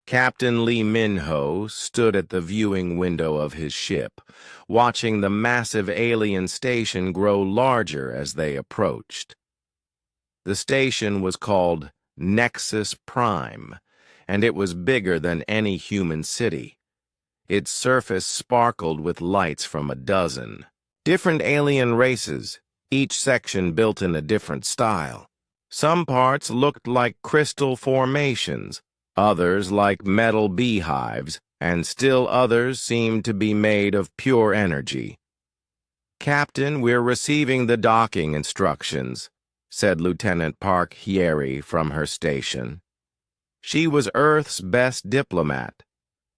Captain Lee Minho stood at the viewing window of his ship, watching the massive alien station grow larger as they approached. The station was called Nexus Prime, and it was bigger than any human city. Its surface sparkled with lights from a dozen different alien races, each section built in a different style. Some parts looked like crystal formations, others like metal beehives, and still others seemed to be made of pure energy. "Captain, we're receiving the docking instructions," said Lieutenant Park Hyeri from her station. She was Earth's best diplomat,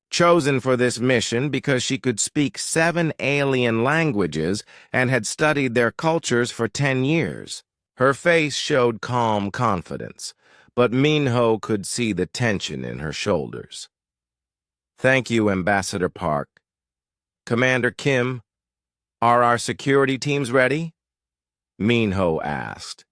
chosen for this mission because she could speak 7 alien languages and had studied their cultures for 10 years. Her face showed calm confidence, but Minho could see the tension in her shoulders. "Thank you, Ambassador Park. Commander Kim, are our security teams ready?" Minho asked.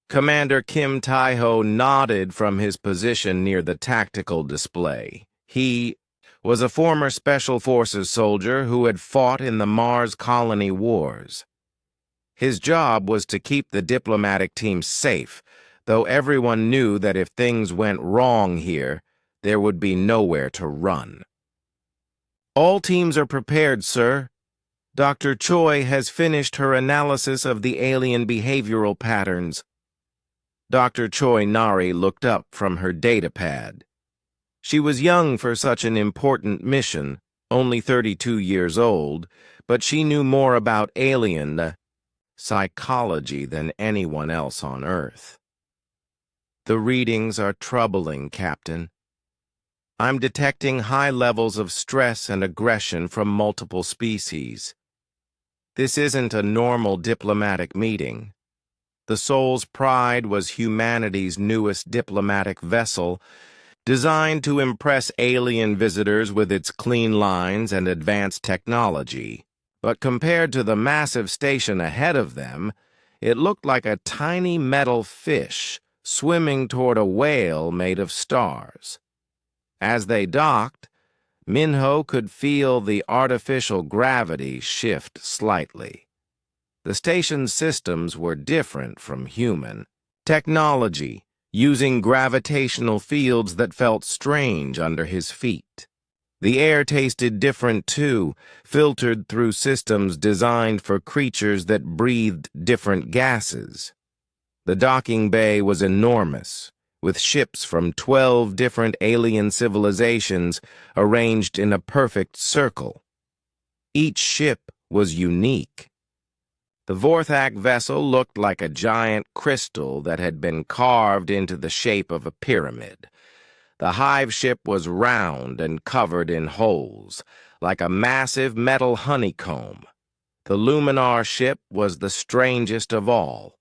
Commander Kim Taiho nodded from his position near the tactical display. He was a former Special Forces soldier who had fought in the Mars Colony Wars. His job was to keep the diplomatic team safe, though everyone knew that if things went wrong here, there would be nowhere to run. "All teams are prepared, sir. Dr. Choi has finished her analysis of the alien behavioral patterns." Dr. Choi Nari looked up from her datapad. She was young for such an important mission, only 32 years old, but she knew more about alien psychology than anyone else on Earth. "The readings are troubling, Captain. I'm detecting high levels of stress and aggression from multiple species. This isn't a normal diplomatic meeting. The Soul's Pride was humanity's newest diplomatic vessel, designed to impress alien visitors with its clean lines and advanced technology. But compared to the massive station ahead of them, it looked like a tiny metal fish swimming toward a whale made of stars. As they docked, Minho could feel the artificial gravity shift slightly. The station's systems were different from human technology, using gravitational fields that felt strange under his feet. The air tasted different too, filtered through systems designed for creatures that breathed different gases. The docking bay was enormous, with ships from 12 different alien civilizations arranged in a perfect circle. Each ship was unique. The Vorthak vessel looked like a giant crystal that had been carved into the shape of a pyramid. The hive ship was round and covered in holes, like a massive metal honeycomb. The Luminar ship was the strangest of all.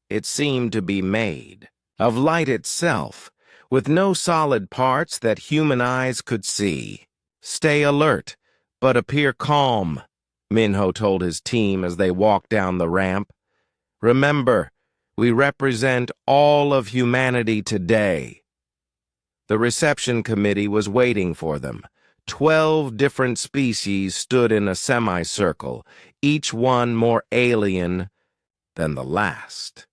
It seemed to be made of light itself, with no solid parts that human eyes could see. "Stay alert, but appear calm," Minho told his team as they walked down the ramp. "Remember, we represent all of humanity today." The reception committee was waiting for them. 12 different species stood in a semicircle, each one more alien than the last.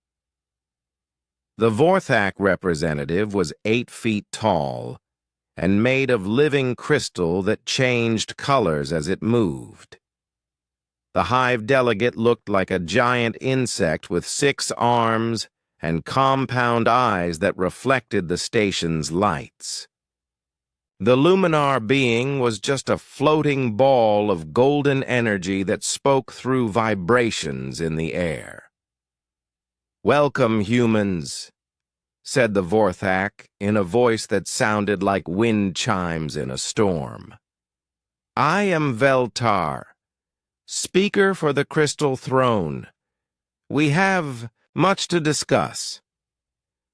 The Vorthak representative was 8 feet tall and made of living crystal that changed colors as it moved. The hive delegate looked like a giant insect with 6 arms and compound eyes that reflected the station's lights. The Luminar being was just a floating ball of golden energy that spoke through vibrations in the air. "Welcome, humans," said the Vorthak in a voice that sounded like wind chimes in a storm. "I am Veltar, Speaker for the Crystal Throne. We have much to discuss."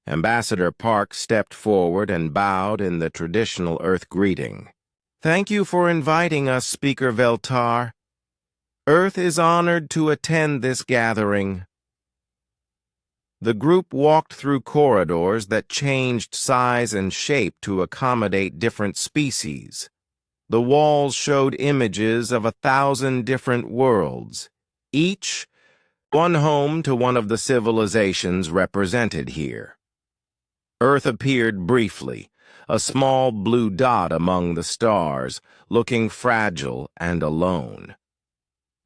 Ambassador Park stepped forward and bowed in the traditional Earth greeting. "Thank you for inviting us, Speaker Veltar. Earth is honored to attend this gathering." The group walked through corridors that changed size and shape to accommodate different species. The walls showed images of 1,000 different worlds, each one home to one of the civilizations represented here. Earth appeared briefly, a small blue dot among the stars, looking fragile and alone.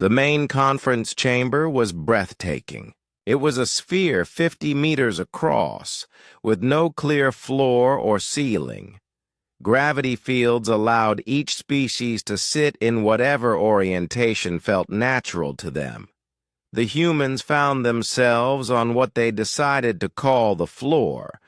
The main conference chamber was breathtaking. It was a sphere 50 meters across, with no clear floor or ceiling. Gravity fields allowed each species to sit in whatever orientation felt natural to them. The humans found themselves on what they decided to call the floor,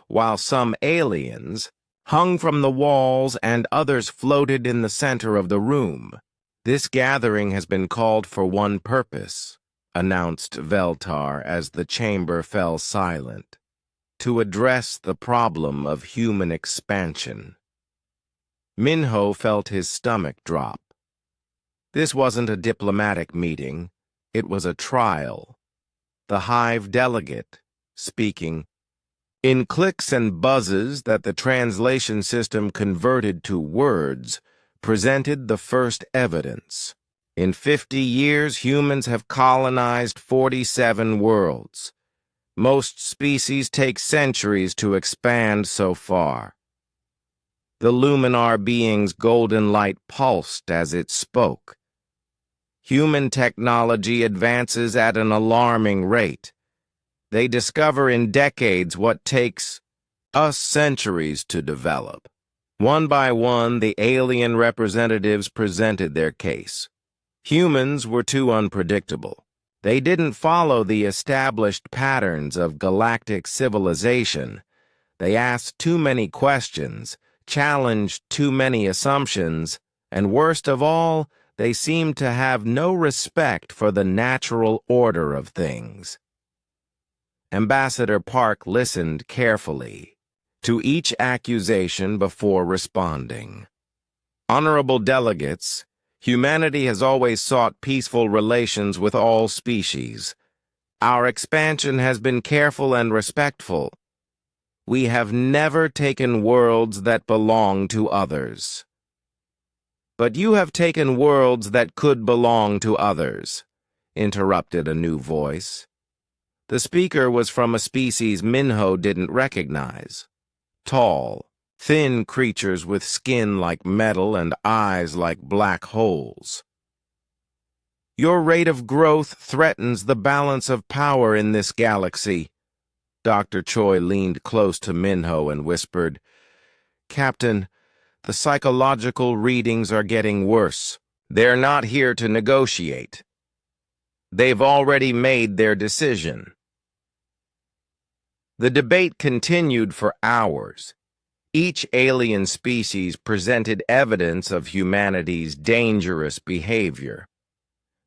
while some aliens hung from the walls and others floated in the center of the room. "This gathering has been called for one purpose," announced Veltar as the chamber fell silent, "to address the problem of human expansion." Minho felt his stomach drop. This wasn't a diplomatic meeting, it was a trial. The Hive delegate, speaking in clicks and buzzes that the translation system converted to words, presented the first evidence. In 50 years, humans have colonized 47 worlds. Most species take centuries to expand so far. The Luminar being's golden light pulsed as it spoke. Human technology advances at an alarming rate. They discover in decades what takes us centuries to develop. One by one, the alien representatives presented their case. Humans were too unpredictable. They didn't follow the established patterns of galactic civilization. They asked too many questions, challenged too many assumptions, and worst of all, they seemed to have no respect for the natural order of things. Ambassador Park listened carefully to each accusation before responding. "Honorable delegates, humanity has always sought peaceful relations with all species. Our expansion has been careful and respectful. We have never taken worlds that belong to others." "But you have taken worlds that could belong to others," interrupted a new voice. The speaker was from a species Minho didn't recognize. Tall, thin creatures with skin like metal and eyes like black holes. "Your rate of growth threatens the balance of power in this galaxy." Dr. Choi leaned close to Minho and whispered, "Captain, the psychological readings are getting worse. They're not here to negotiate. They've already made their decision." The debate continued for hours. Each alien species presented evidence of humanity's dangerous behavior.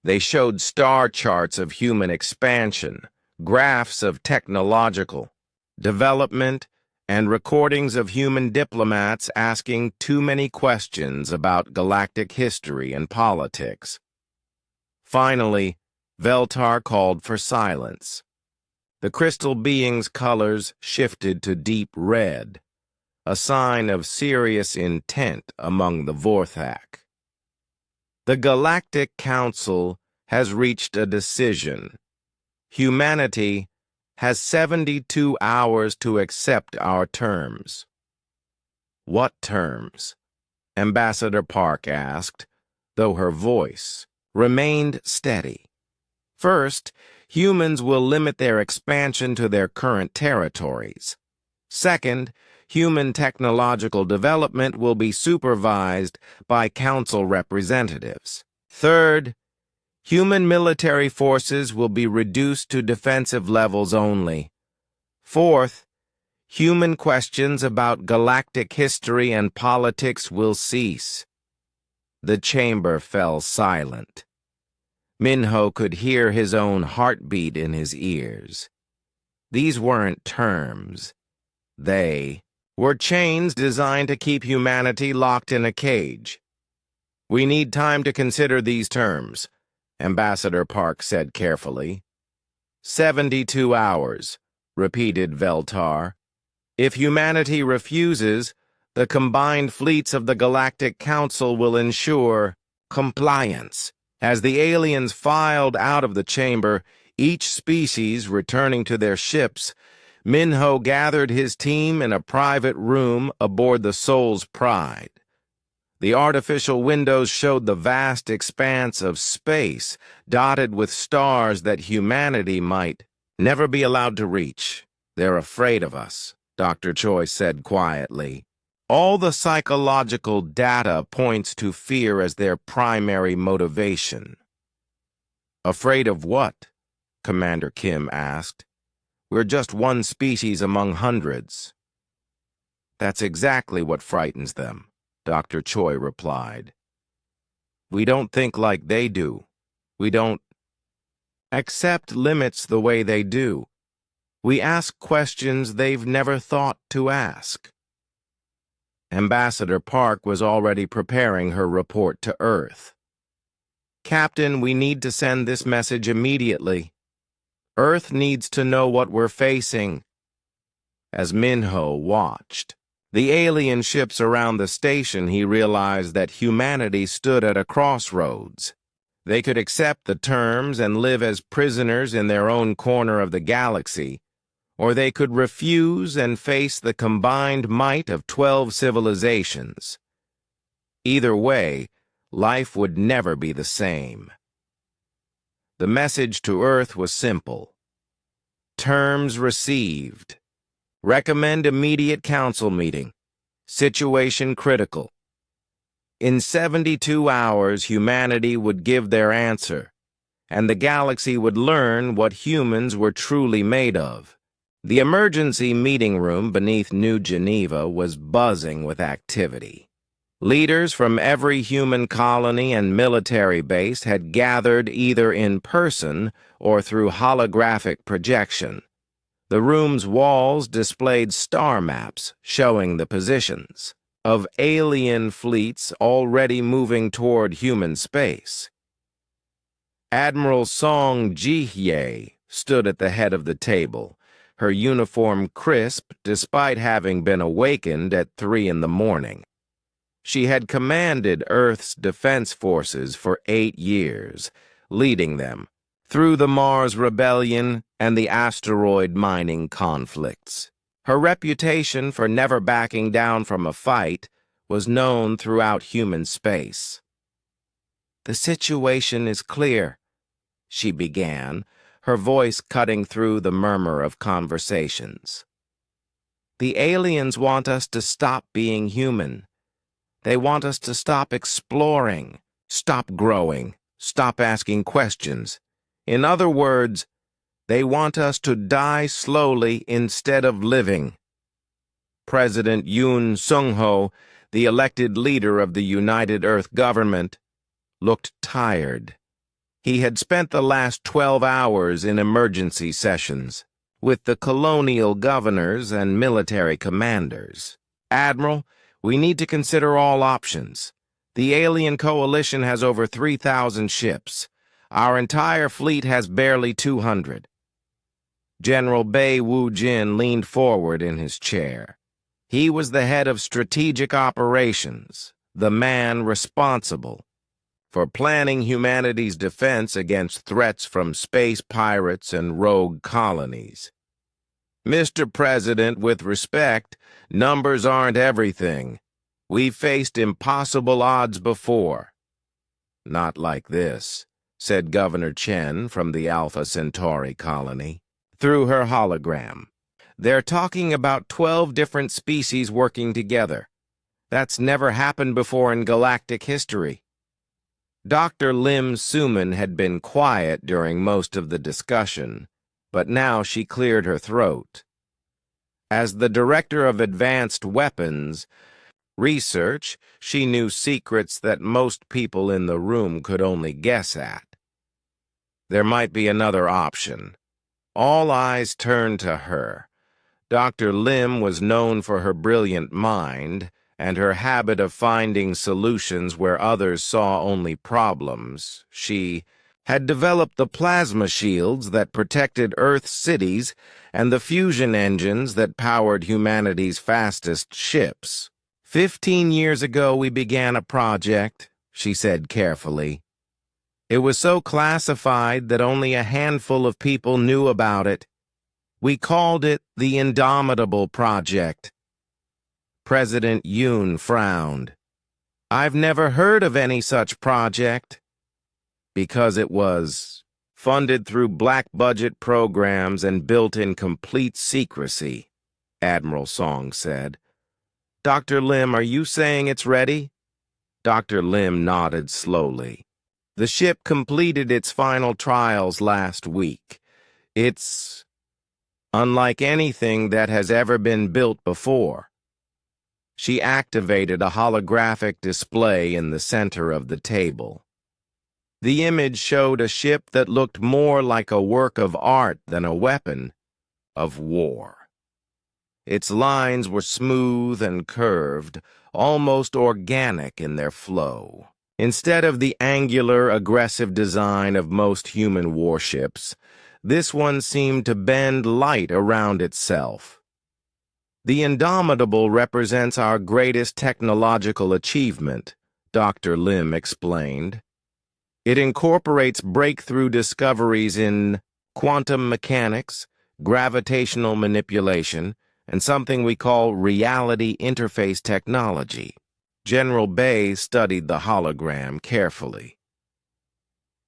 They showed star charts of human expansion, graphs of technological development, and recordings of human diplomats asking too many questions about galactic history and politics. Finally, Veltar called for silence. The crystal being's colors shifted to deep red, a sign of serious intent among the Vorthak. "The Galactic Council has reached a decision. Humanity has 72 hours to accept our terms." "What terms?" Ambassador Park asked, though her voice remained steady. "First, humans will limit their expansion to their current territories. Second, human technological development will be supervised by council representatives. Third, human military forces will be reduced to defensive levels only. Fourth, human questions about galactic history and politics will cease." The chamber fell silent. Minho could hear his own heartbeat in his ears. These weren't terms. They were chains designed to keep humanity locked in a cage. "We need time to consider these terms," Ambassador Park said carefully. 72 hours. repeated Veltar. If humanity refuses, the combined fleets of the Galactic Council will ensure compliance. As the aliens filed out of the chamber, each species returning to their ships, Minho gathered his team in a private room aboard the Soul's Pride. The artificial windows showed the vast expanse of space, dotted with stars that humanity might never be allowed to reach. They're afraid of us, Dr. Choi said quietly. All the psychological data points to fear as their primary motivation. Afraid of what? Commander Kim asked. We're just one species among hundreds. That's exactly what frightens them, Dr. Choi replied. We don't think like they do. We don't accept limits the way they do. We ask questions they've never thought to ask. Ambassador Park was already preparing her report to Earth. Captain, we need to send this message immediately. Earth needs to know what we're facing. As Minho watched the alien ships around the station, he realized that humanity stood at a crossroads. They could accept the terms and live as prisoners in their own corner of the galaxy, or they could refuse and face the combined might of 12 civilizations. Either way, life would never be the same. The message to Earth was simple. Terms received. Recommend immediate council meeting. Situation critical. In 72 hours, humanity would give their answer, and the galaxy would learn what humans were truly made of. The emergency meeting room beneath New Geneva was buzzing with activity. Leaders from every human colony and military base had gathered either in person or through holographic projection. The room's walls displayed star maps showing the positions of alien fleets already moving toward human space. Admiral Song Ji-hye stood at the head of the table, her uniform crisp despite having been awakened at 3 in the morning. She had commanded Earth's defense forces for 8 years, leading them through the Mars Rebellion and the asteroid mining conflicts. Her reputation for never backing down from a fight was known throughout human space. The situation is clear, she began, her voice cutting through the murmur of conversations. The aliens want us to stop being human. They want us to stop exploring, stop growing, stop asking questions. In other words, they want us to die slowly instead of living. President Yoon Sung-ho, the elected leader of the United Earth government, looked tired. He had spent the last 12 hours in emergency sessions with the colonial governors and military commanders. Admiral, we need to consider all options. The alien coalition has over 3,000 ships. Our entire fleet has barely 200. General Bei Wu-jin leaned forward in his chair. He was the head of strategic operations, the man responsible for planning humanity's defense against threats from space pirates and rogue colonies. Mr. President, with respect, numbers aren't everything. We've faced impossible odds before. Not like this, said Governor Chen from the Alpha Centauri colony, through her hologram. They're talking about 12 different species working together. That's never happened before in galactic history. Dr. Lim Suman had been quiet during most of the discussion, but now she cleared her throat. As the director of advanced weapons research, she knew secrets that most people in the room could only guess at. There might be another option. All eyes turned to her. Dr. Lim was known for her brilliant mind and her habit of finding solutions where others saw only problems. She had developed the plasma shields that protected Earth's cities and the fusion engines that powered humanity's fastest ships. 15 years ago, we began a project, she said carefully. It was so classified that only a handful of people knew about it. We called it the Indomitable Project. President Yoon frowned. I've never heard of any such project. Because it was funded through black-budget programs and built in complete secrecy, Admiral Song said. Dr. Lim, are you saying it's ready? Dr. Lim nodded slowly. The ship completed its final trials last week. It's unlike anything that has ever been built before. She activated a holographic display in the center of the table. The image showed a ship that looked more like a work of art than a weapon of war. Its lines were smooth and curved, almost organic in their flow. Instead of the angular, aggressive design of most human warships, this one seemed to bend light around itself. The Indomitable represents our greatest technological achievement, Dr. Lim explained. It incorporates breakthrough discoveries in quantum mechanics, gravitational manipulation, and something we call reality interface technology. General Bay studied the hologram carefully.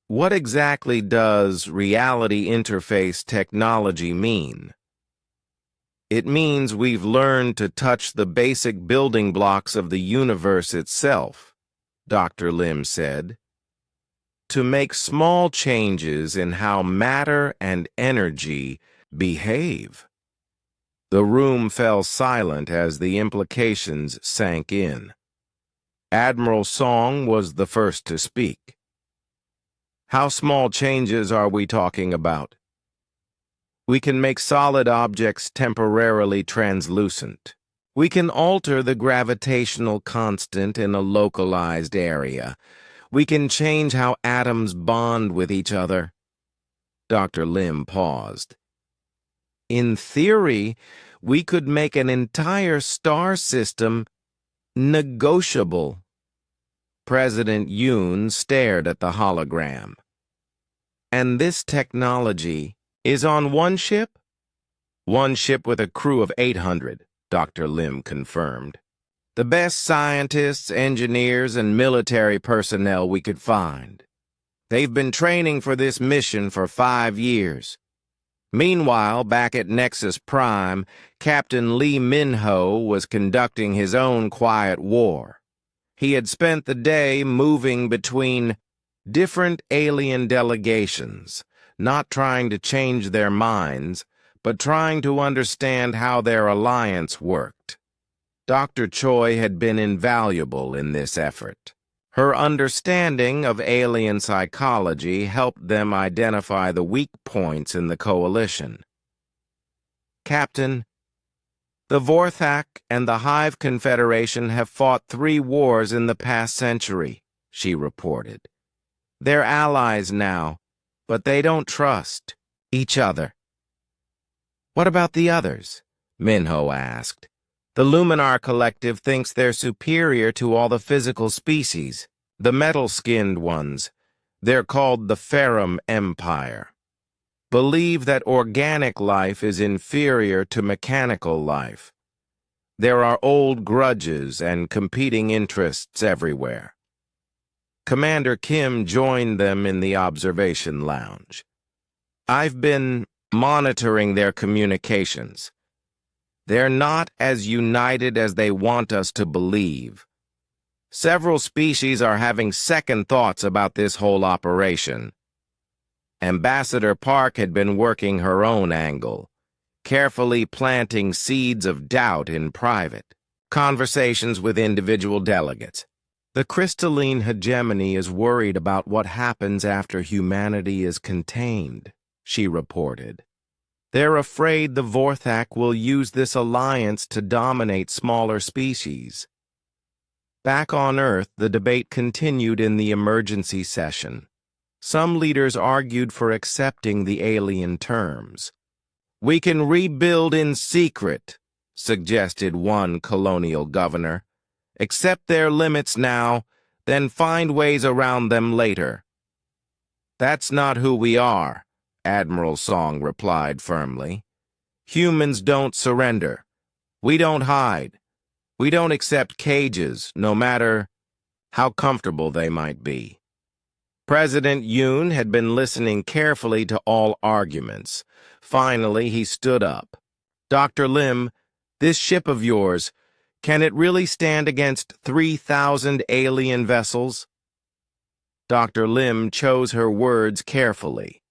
What exactly does reality interface technology mean? It means we've learned to touch the basic building blocks of the universe itself, Dr. Lim said. To make small changes in how matter and energy behave. The room fell silent as the implications sank in. Admiral Song was the first to speak. How small changes are we talking about? We can make solid objects temporarily translucent. We can alter the gravitational constant in a localized area. We can change how atoms bond with each other. Dr. Lim paused. In theory, we could make an entire star system negotiable. President Yoon stared at the hologram. And this technology is on one ship? One ship with a crew of 800, Dr. Lim confirmed. The best scientists, engineers, and military personnel we could find. They've been training for this mission for 5 years. Meanwhile, back at Nexus Prime, Captain Lee Min-ho was conducting his own quiet war. He had spent the day moving between different alien delegations, not trying to change their minds, but trying to understand how their alliance worked. Dr. Choi had been invaluable in this effort. Her understanding of alien psychology helped them identify the weak points in the coalition. Captain, the Vorthak and the Hive Confederation have fought 3 wars in the past century, she reported. They're allies now, but they don't trust each other. What about the others? Minho asked. The Luminar Collective thinks they're superior to all the physical species, the metal-skinned ones. They're called the Ferrum Empire. Believe that organic life is inferior to mechanical life. There are old grudges and competing interests everywhere. Commander Kim joined them in the observation lounge. I've been monitoring their communications. They're not as united as they want us to believe. Several species are having second thoughts about this whole operation. Ambassador Park had been working her own angle, carefully planting seeds of doubt in private. Conversations with individual delegates. The crystalline hegemony is worried about what happens after humanity is contained, she reported. They're afraid the Vorthak will use this alliance to dominate smaller species. Back on Earth, the debate continued in the emergency session. Some leaders argued for accepting the alien terms. "We can rebuild in secret," suggested one colonial governor. "Accept their limits now, then find ways around them later." "That's not who we are," Admiral Song replied firmly. "Humans don't surrender. We don't hide. We don't accept cages, no matter how comfortable they might be." President Yoon had been listening carefully to all arguments. Finally, he stood up. "Dr. Lim, this ship of yours, can it really stand against 3,000 alien vessels?" Dr. Lim chose her words carefully.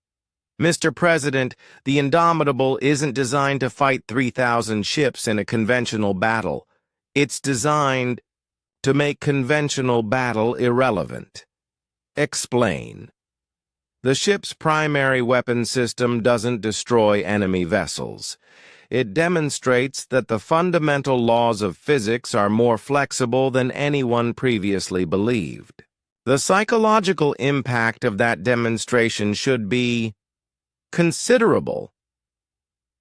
"Mr. President, the Indomitable isn't designed to fight 3,000 ships in a conventional battle. It's designed to make conventional battle irrelevant." "Explain." "The ship's primary weapon system doesn't destroy enemy vessels. It demonstrates that the fundamental laws of physics are more flexible than anyone previously believed. The psychological impact of that demonstration should be considerable."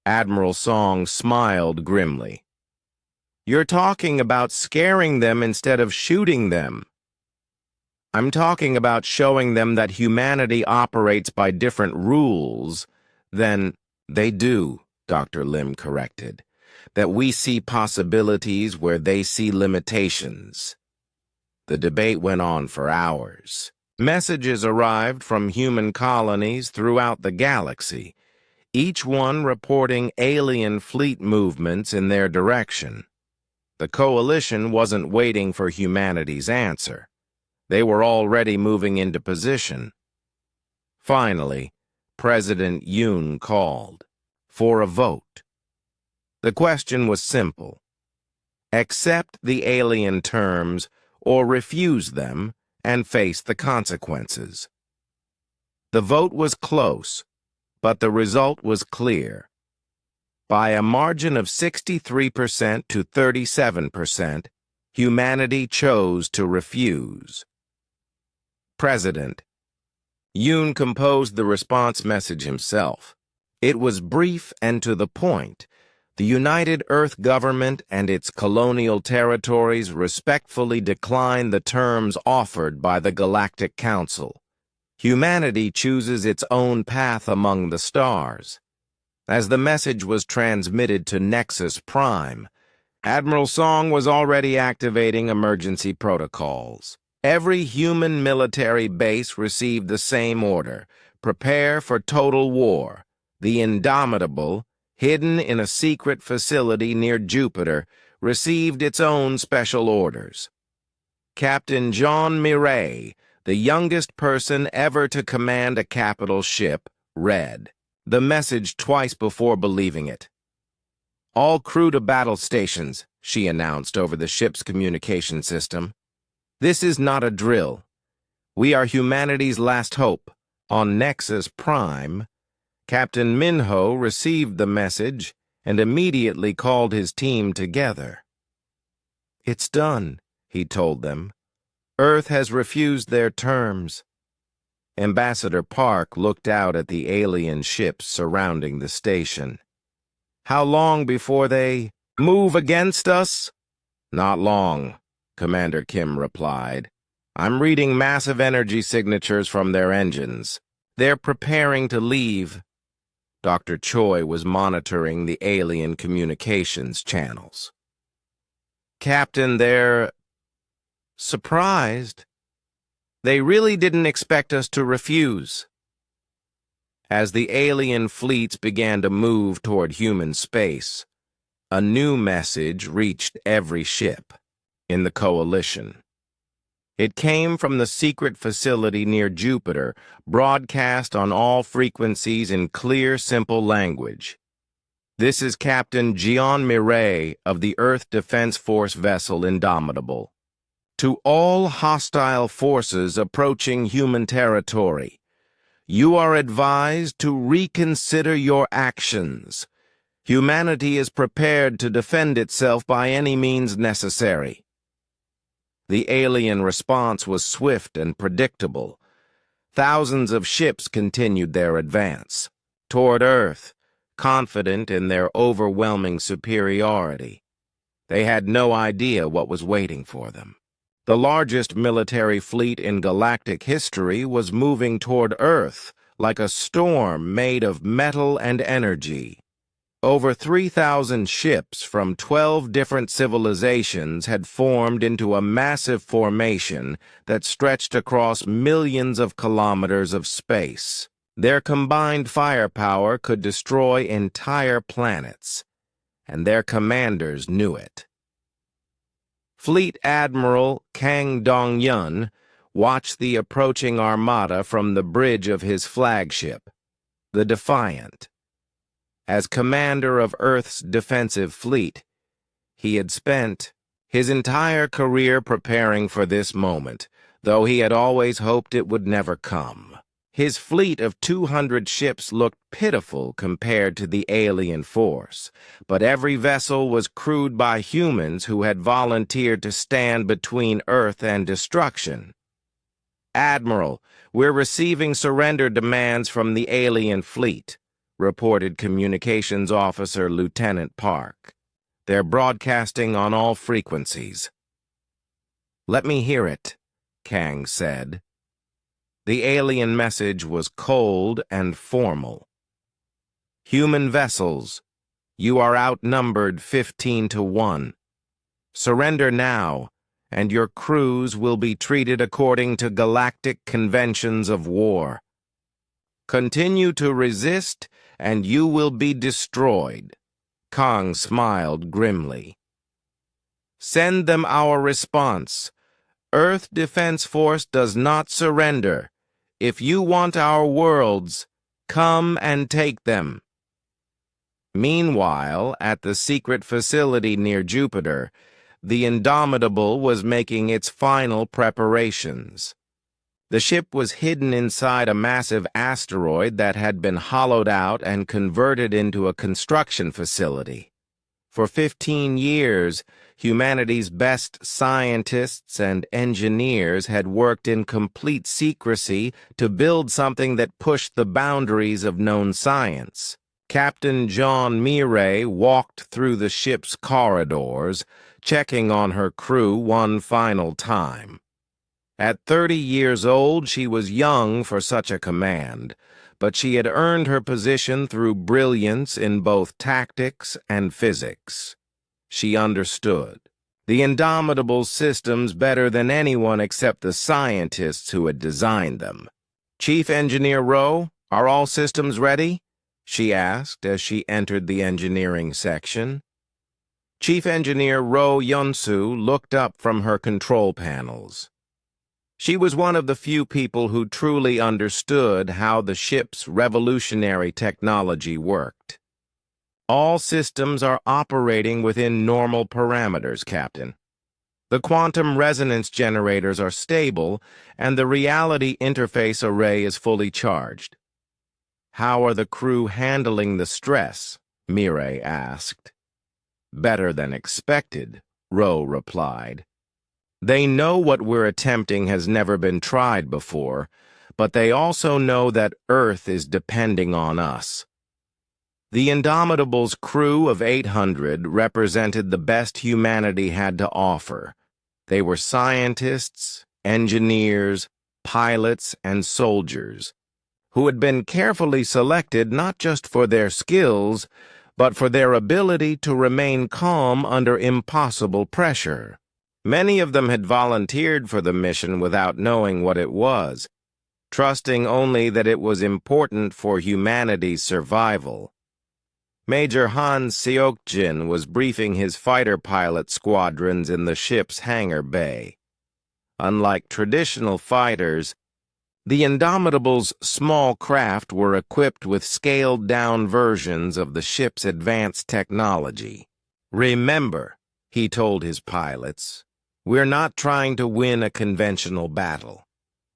Admiral Song smiled grimly. "You're talking about scaring them instead of shooting them." "I'm talking about showing them that humanity operates by different rules than they do," Dr. Lim corrected. "That we see possibilities where they see limitations." The debate went on for hours. Messages arrived from human colonies throughout the galaxy, each one reporting alien fleet movements in their direction. The coalition wasn't waiting for humanity's answer. They were already moving into position. Finally, President Yoon called for a vote. The question was simple: accept the alien terms or refuse them and face the consequences. The vote was close, but the result was clear. By a margin of 63% to 37%, humanity chose to refuse. President Yoon composed the response message himself. It was brief and to the point. The United Earth government and its colonial territories respectfully decline the terms offered by the Galactic Council. Humanity chooses its own path among the stars. As the message was transmitted to Nexus Prime, Admiral Song was already activating emergency protocols. Every human military base received the same order: prepare for total war. The Indomitable, hidden in a secret facility near Jupiter, received its own special orders. Captain Jean Mireille, the youngest person ever to command a capital ship, read the message twice before believing it. "All crew to battle stations," she announced over the ship's communication system. "This is not a drill. We are humanity's last hope." On Nexus Prime, Captain Minho received the message and immediately called his team together. "It's done," he told them. "Earth has refused their terms." Ambassador Park looked out at the alien ships surrounding the station. "How long before they move against us?" "Not long," Commander Kim replied. "I'm reading massive energy signatures from their engines. They're preparing to leave." Dr. Choi was monitoring the alien communications channels. "Captain, they're surprised. They really didn't expect us to refuse." As the alien fleets began to move toward human space, a new message reached every ship in the coalition. It came from the secret facility near Jupiter, broadcast on all frequencies in clear, simple language. "This is Captain Jean Mireille of the Earth Defense Force vessel Indomitable. To all hostile forces approaching human territory, you are advised to reconsider your actions. Humanity is prepared to defend itself by any means necessary." The alien response was swift and predictable. thousands of ships continued their advance toward Earth, confident in their overwhelming superiority. They had no idea what was waiting for them. The largest military fleet in galactic history was moving toward Earth like a storm made of metal and energy. Over 3,000 ships from 12 different civilizations had formed into a massive formation that stretched across millions of kilometers of space. Their combined firepower could destroy entire planets, and their commanders knew it. Fleet Admiral Kang Dong-yun watched the approaching armada from the bridge of his flagship, the Defiant. As commander of Earth's defensive fleet, he had spent his entire career preparing for this moment, though he had always hoped it would never come. His fleet of 200 ships looked pitiful compared to the alien force, but every vessel was crewed by humans who had volunteered to stand between Earth and destruction. "Admiral, we're receiving surrender demands from the alien fleet," reported Communications Officer Lieutenant Park. "They're broadcasting on all frequencies." "Let me hear it," Kang said. The alien message was cold and formal. "Human vessels, you are outnumbered 15-1. Surrender now, and your crews will be treated according to galactic conventions of war. Continue to resist, and you will be destroyed." Kang smiled grimly. "Send them our response. Earth Defense Force does not surrender. If you want our worlds, come and take them." Meanwhile, at the secret facility near Jupiter, the Indomitable was making its final preparations. The ship was hidden inside a massive asteroid that had been hollowed out and converted into a construction facility. For 15 years, humanity's best scientists and engineers had worked in complete secrecy to build something that pushed the boundaries of known science. Captain John Mireille walked through the ship's corridors, checking on her crew one final time. At 30 years old, she was young for such a command, but she had earned her position through brilliance in both tactics and physics. She understood the Indomitable's systems better than anyone except the scientists who had designed them. "Chief Engineer Rowe, are all systems ready?" she asked as she entered the engineering section. Chief Engineer Rowe Yunsu looked up from her control panels. She was one of the few people who truly understood how the ship's revolutionary technology worked. "All systems are operating within normal parameters, Captain. The quantum resonance generators are stable, and the reality interface array is fully charged." "How are the crew handling the stress?" Mireille asked. "Better than expected," Rowe replied. "They know what we're attempting has never been tried before, but they also know that Earth is depending on us." The Indomitable's crew of 800 represented the best humanity had to offer. They were scientists, engineers, pilots, and soldiers, who had been carefully selected not just for their skills, but for their ability to remain calm under impossible pressure. Many of them had volunteered for the mission without knowing what it was, trusting only that it was important for humanity's survival. Major Han Seokjin was briefing his fighter pilot squadrons in the ship's hangar bay. Unlike traditional fighters, the Indomitable's small craft were equipped with scaled-down versions of the ship's advanced technology. "Remember," he told his pilots, "we're not trying to win a conventional battle.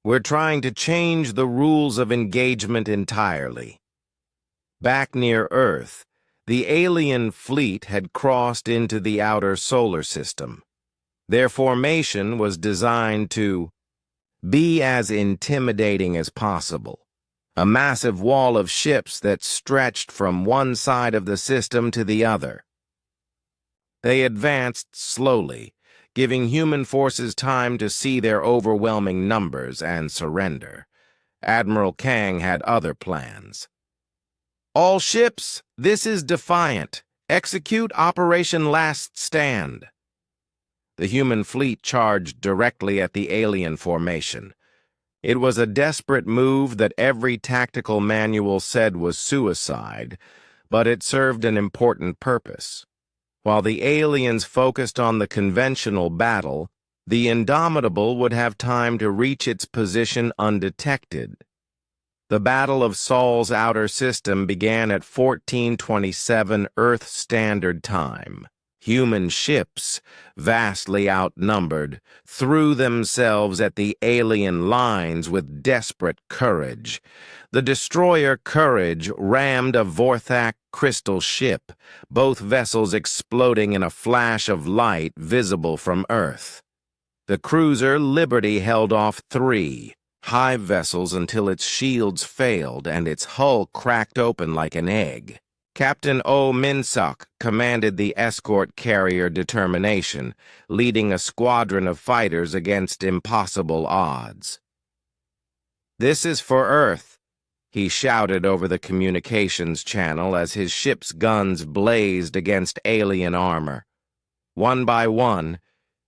We're trying to change the rules of engagement entirely." Back near Earth, the alien fleet had crossed into the outer solar system. Their formation was designed to Be as intimidating as possible. A massive wall of ships that stretched from one side of the system to the other. They advanced slowly, giving human forces time to see their overwhelming numbers and surrender. Admiral Kang had other plans. All ships, this is Defiant. Execute Operation Last Stand. The human fleet charged directly at the alien formation. It was a desperate move that every tactical manual said was suicide, but it served an important purpose. While the aliens focused on the conventional battle, the Indomitable would have time to reach its position undetected. The Battle of Sol's outer system began at 1427 Earth Standard Time. Human ships, vastly outnumbered, threw themselves at the alien lines with desperate courage. The destroyer Courage rammed a Vorthak crystal ship, both vessels exploding in a flash of light visible from Earth. The cruiser Liberty held off 3 Hive vessels until its shields failed and its hull cracked open like an egg. Captain O. Minsuk commanded the escort carrier Determination, leading a squadron of fighters against impossible odds. "This is for Earth," he shouted over the communications channel as his ship's guns blazed against alien armor. One by one,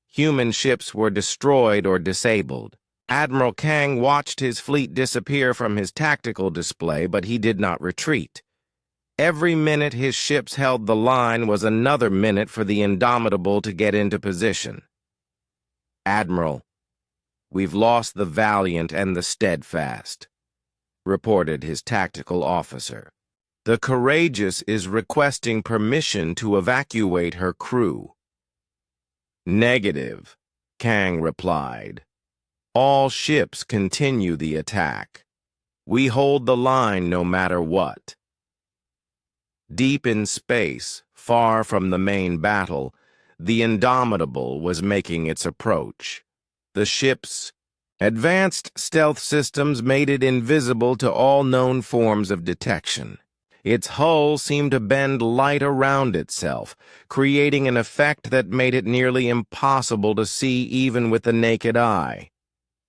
human ships were destroyed or disabled. Admiral Kang watched his fleet disappear from his tactical display, but he did not retreat. Every minute his ships held the line was another minute for the Indomitable to get into position. "Admiral, we've lost the Valiant and the Steadfast," reported his tactical officer. "The Courageous is requesting permission to evacuate her crew." "Negative," Kang replied. "All ships continue the attack. We hold the line no matter what." Deep in space, far from the main battle, the Indomitable was making its approach. The ship's advanced stealth systems made it invisible to all known forms of detection. Its hull seemed to bend light around itself, creating an effect that made it nearly impossible to see even with the naked eye.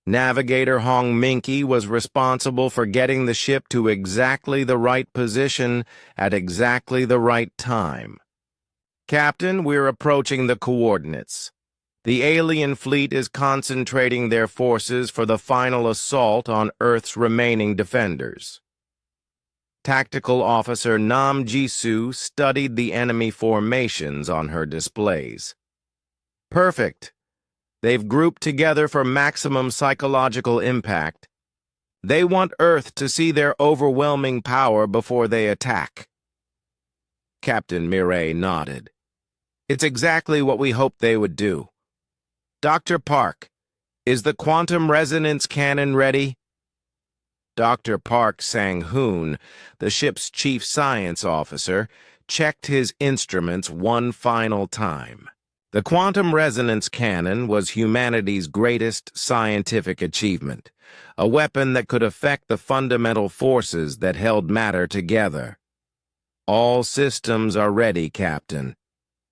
Navigator Hong Minky was responsible for getting the ship to exactly the right position at exactly the right time. "Captain, we're approaching the coordinates. The alien fleet is concentrating their forces for the final assault on Earth's remaining defenders." Tactical Officer Nam Jisoo studied the enemy formations on her displays. "Perfect. They've grouped together for maximum psychological impact. They want Earth to see their overwhelming power before they attack." Captain Mireille nodded. "It's exactly what we hoped they would do. Dr. Park, is the quantum resonance cannon ready?" Dr. Park Sang-hoon, the ship's chief science officer, checked his instruments one final time. The quantum resonance cannon was humanity's greatest scientific achievement, a weapon that could affect the fundamental forces that held matter together. "All systems are ready, Captain.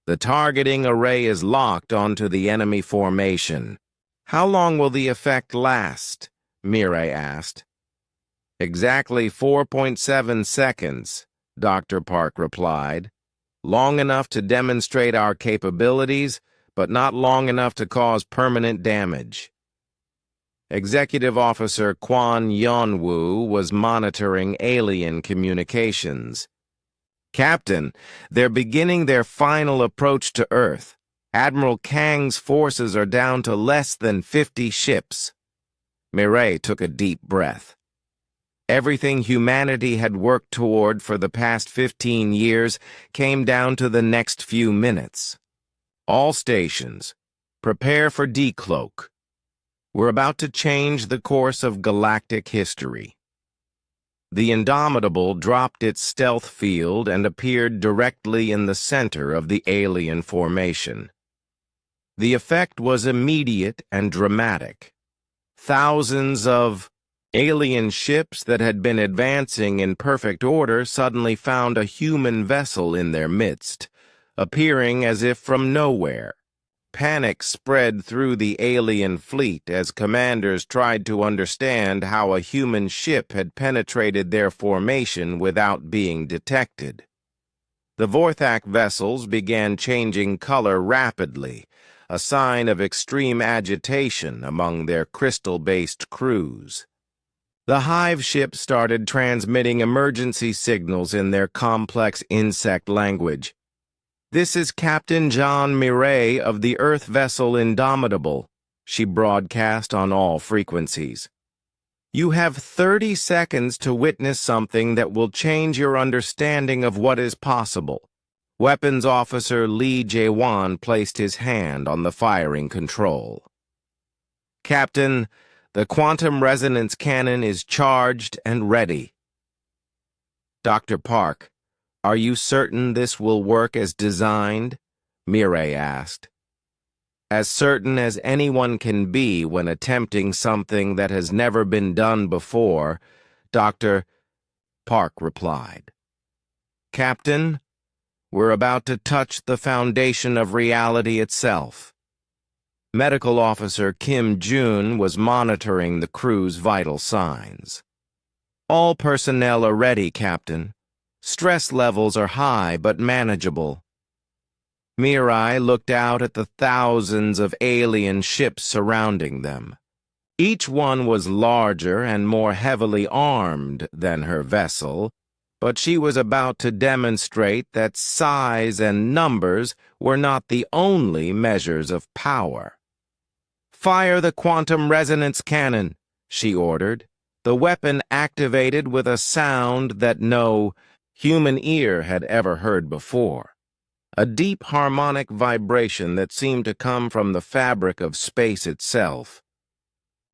The targeting array is locked onto the enemy formation." "How long will the effect last?" Mireille asked. "Exactly 4.7 seconds, Dr. Park replied. "Long enough to demonstrate our capabilities, but not long enough to cause permanent damage." Executive Officer Kwon Yeon-woo was monitoring alien communications. "Captain, they're beginning their final approach to Earth. Admiral Kang's forces are down to less than 50 ships." Mireille took a deep breath. Everything humanity had worked toward for the past 15 years came down to the next few minutes. "All stations, prepare for decloak. We're about to change the course of galactic history." The Indomitable dropped its stealth field and appeared directly in the center of the alien formation. The effect was immediate and dramatic. Thousands of alien ships that had been advancing in perfect order suddenly found a human vessel in their midst, appearing as if from nowhere. Panic spread through the alien fleet as commanders tried to understand how a human ship had penetrated their formation without being detected. The Vorthak vessels began changing color rapidly, a sign of extreme agitation among their crystal-based crews. The hive ship started transmitting emergency signals in their complex insect language. "This is Captain John Mireille of the Earth vessel Indomitable," she broadcast on all frequencies. "You have 30 seconds to witness something that will change your understanding of what is possible." Weapons Officer Lee Jae-won placed his hand on the firing control. "Captain, the quantum resonance cannon is charged and ready." "Dr. Park, are you certain this will work as designed?" Mireille asked. "As certain as anyone can be when attempting something that has never been done before," Dr. Park replied. "Captain, we're about to touch the foundation of reality itself." Medical Officer Kim Jun was monitoring the crew's vital signs. "All personnel are ready, Captain. Stress levels are high but manageable." Mirai looked out at the thousands of alien ships surrounding them. Each one was larger and more heavily armed than her vessel, but she was about to demonstrate that size and numbers were not the only measures of power. "Fire the quantum resonance cannon," she ordered. The weapon activated with a sound that no human ear had ever heard before. A deep harmonic vibration that seemed to come from the fabric of space itself.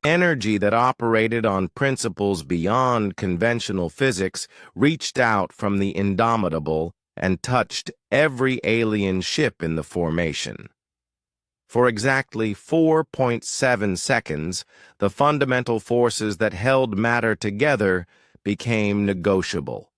Energy that operated on principles beyond conventional physics reached out from the Indomitable and touched every alien ship in the formation. For exactly 4.7 seconds, the fundamental forces that held matter together became negotiable.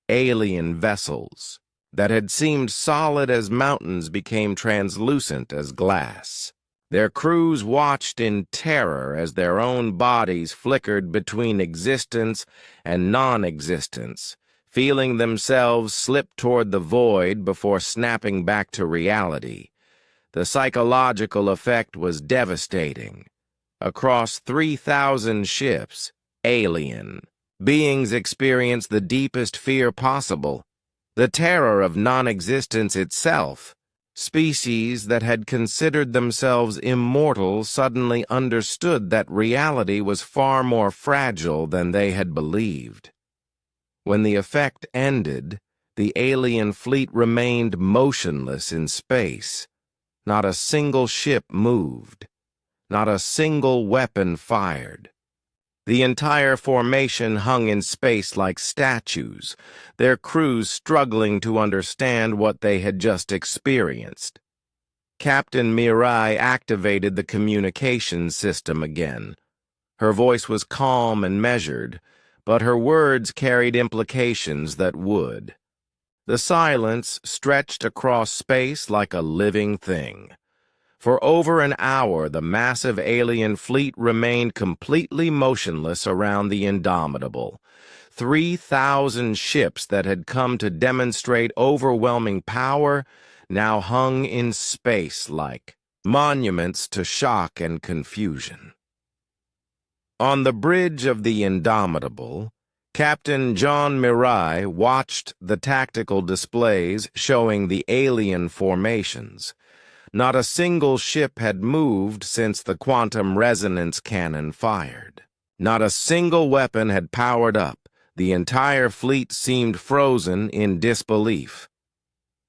Alien vessels that had seemed solid as mountains became translucent as glass. Their crews watched in terror as their own bodies flickered between existence and non-existence, feeling themselves slip toward the void before snapping back to reality. The psychological effect was devastating. Across 3,000 ships, alien beings experienced the deepest fear possible, the terror of non-existence itself. Species that had considered themselves immortal suddenly understood that reality was far more fragile than they had believed. When the effect ended, the alien fleet remained motionless in space. Not a single ship moved. Not a single weapon fired. The entire formation hung in space like statues, their crews struggling to understand what they had just experienced. Captain Mirai activated the communications system again. Her voice was calm and measured, but her words carried implications that would. The silence stretched across space like a living thing. For over an hour, the massive alien fleet remained completely motionless around the Indomitable. 3,000 ships that had come to demonstrate overwhelming power now hung in space like monuments to shock and confusion. On the bridge of the Indomitable, Captain John Mirai watched the tactical displays showing the alien formations. Not a single ship had moved since the quantum resonance cannon fired. Not a single weapon had powered up. The entire fleet seemed frozen in disbelief.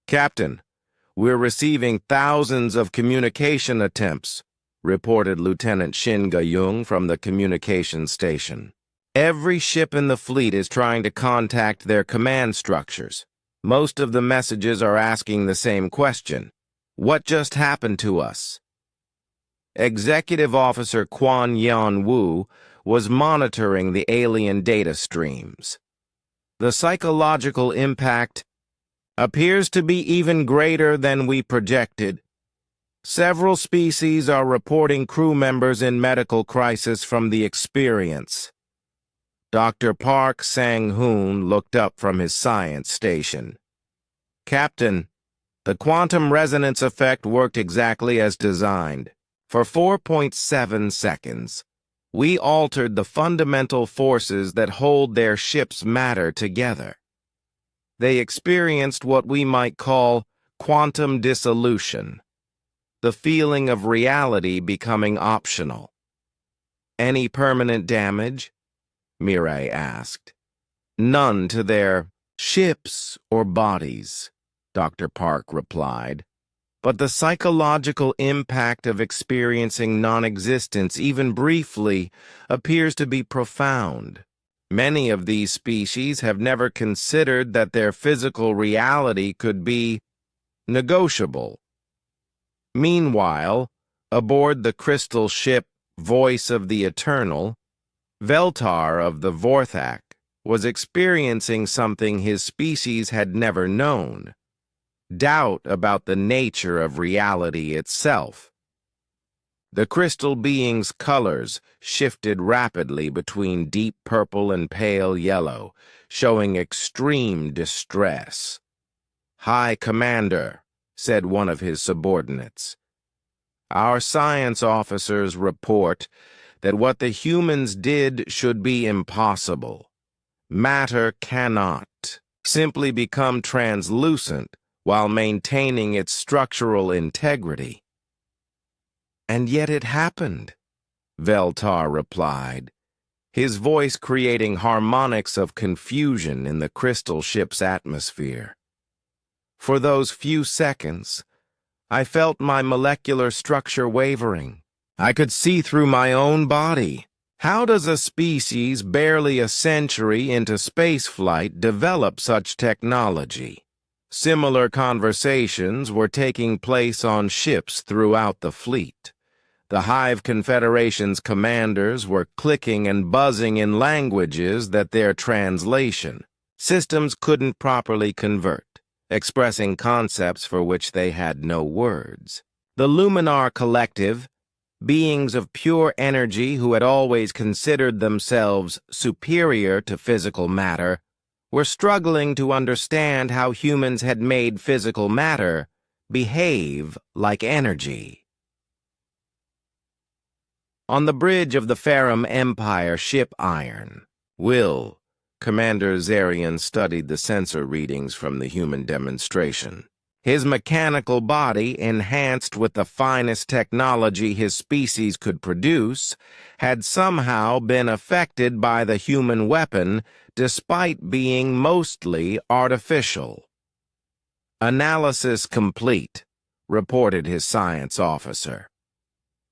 "Captain, we're receiving thousands of communication attempts," reported Lieutenant Shin Ga-young from the communications station. "Every ship in the fleet is trying to contact their command structures. Most of the messages are asking the same question. What just happened to us?" Executive Officer Quan Yan Wu was monitoring the alien data streams. The psychological impact appears to be even greater than we projected. Several species are reporting crew members in medical crisis from the experience. Dr. Park Sang-hoon looked up from his science station. Captain, the quantum resonance effect worked exactly as designed. For 4.7 seconds, we altered the fundamental forces that hold their ship's matter together. They experienced what we might call quantum dissolution, the feeling of reality becoming optional. Any permanent damage? Mirai asked. None to their ships or bodies, Dr. Park replied. But the psychological impact of experiencing non-existence, even briefly, appears to be profound. Many of these species have never considered that their physical reality could be negotiable. Meanwhile, aboard the crystal ship Voice of the Eternal, Veltar of the Vorthak was experiencing something his species had never known: doubt about the nature of reality itself. The crystal being's colors shifted rapidly between deep purple and pale yellow, showing extreme distress. "High Commander," said one of his subordinates, "our science officers report that what the humans did should be impossible. Matter cannot simply become translucent while maintaining its structural integrity." "And yet it happened," Veltar replied, his voice creating harmonics of confusion in the crystal ship's atmosphere. "For those few seconds, I felt my molecular structure wavering. I could see through my own body. How does a species barely a century into spaceflight develop such technology?" Similar conversations were taking place on ships throughout the fleet. The Hive Confederation's commanders were clicking and buzzing in languages that their translation systems couldn't properly convert, expressing concepts for which they had no words. The Luminar Collective, beings of pure energy who had always considered themselves superior to physical matter, were struggling to understand how humans had made physical matter behave like energy. On the bridge of the Ferrum Empire ship Iron, Commander Zarian studied the sensor readings from the human demonstration. His mechanical body, enhanced with the finest technology his species could produce, had somehow been affected by the human weapon despite being mostly artificial. "Analysis complete," reported his science officer.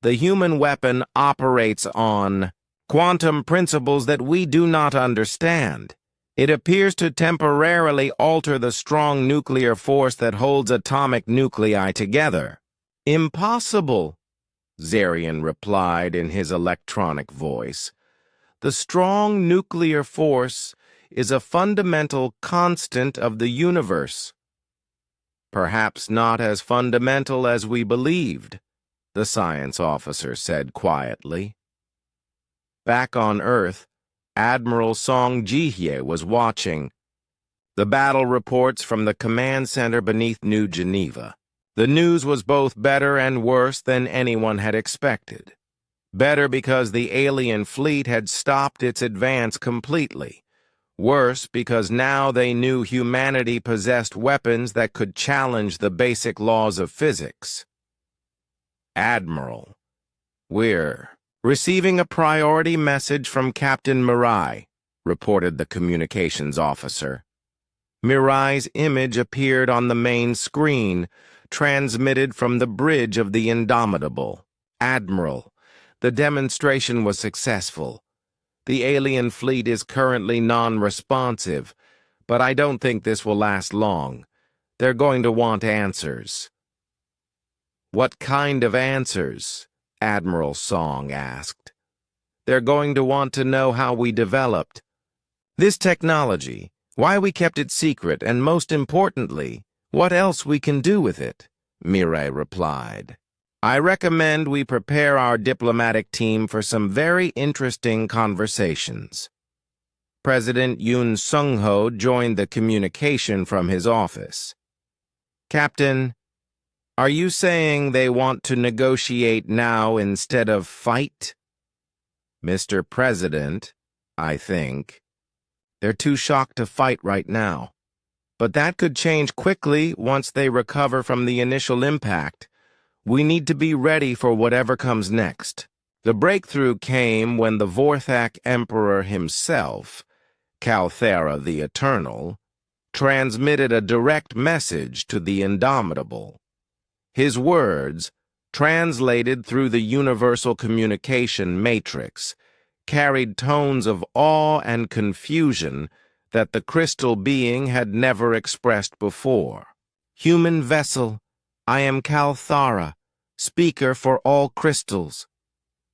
"The human weapon operates on quantum principles that we do not understand. It appears to temporarily alter the strong nuclear force that holds atomic nuclei together." "Impossible," Zarian replied in his electronic voice. "The strong nuclear force is a fundamental constant of the universe." "Perhaps not as fundamental as we believed," the science officer said quietly. Back on Earth, Admiral Song Ji-hye was watching the battle reports from the command center beneath New Geneva. The news was both better and worse than anyone had expected. Better because the alien fleet had stopped its advance completely. Worse because now they knew humanity possessed weapons that could challenge the basic laws of physics. "Admiral, we're receiving a priority message from Captain Mirai," reported the communications officer. Mirai's image appeared on the main screen, transmitted from the bridge of the Indomitable. "Admiral, the demonstration was successful. The alien fleet is currently non-responsive, but I don't think this will last long. They're going to want answers." "What kind of answers?" Admiral Song asked. "They're going to want to know how we developed this technology, why we kept it secret, and most importantly, what else we can do with it," Mirai replied. "I recommend we prepare our diplomatic team for some very interesting conversations." President Yoon Sung-ho joined the communication from his office. "Captain, are you saying they want to negotiate now instead of fight?" "Mr. President, I think. They're too shocked to fight right now. But that could change quickly once they recover from the initial impact. We need to be ready for whatever comes next." The breakthrough came when the Vorthak Emperor himself, Kalthera the Eternal, transmitted a direct message to the Indomitable. His words, translated through the universal communication matrix, carried tones of awe and confusion that the crystal being had never expressed before. "Human vessel, I am Kalthara, speaker for all crystals.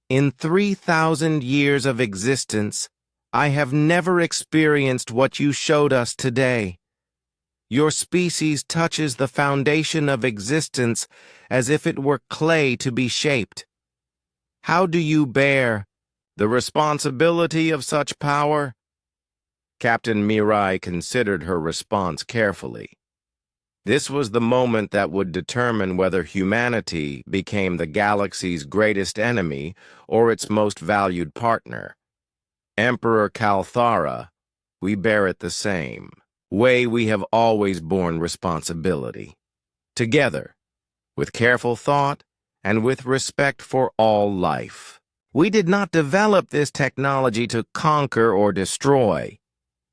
In 3,000 years of existence, I have never experienced what you showed us today. Your species touches the foundation of existence as if it were clay to be shaped. How do you bear the responsibility of such power?" Captain Mirai considered her response carefully. This was the moment that would determine whether humanity became the galaxy's greatest enemy or its most valued partner. "Emperor Kalthara, we bear it the same way we have always borne responsibility. Together, with careful thought, and with respect for all life. We did not develop this technology to conquer or destroy.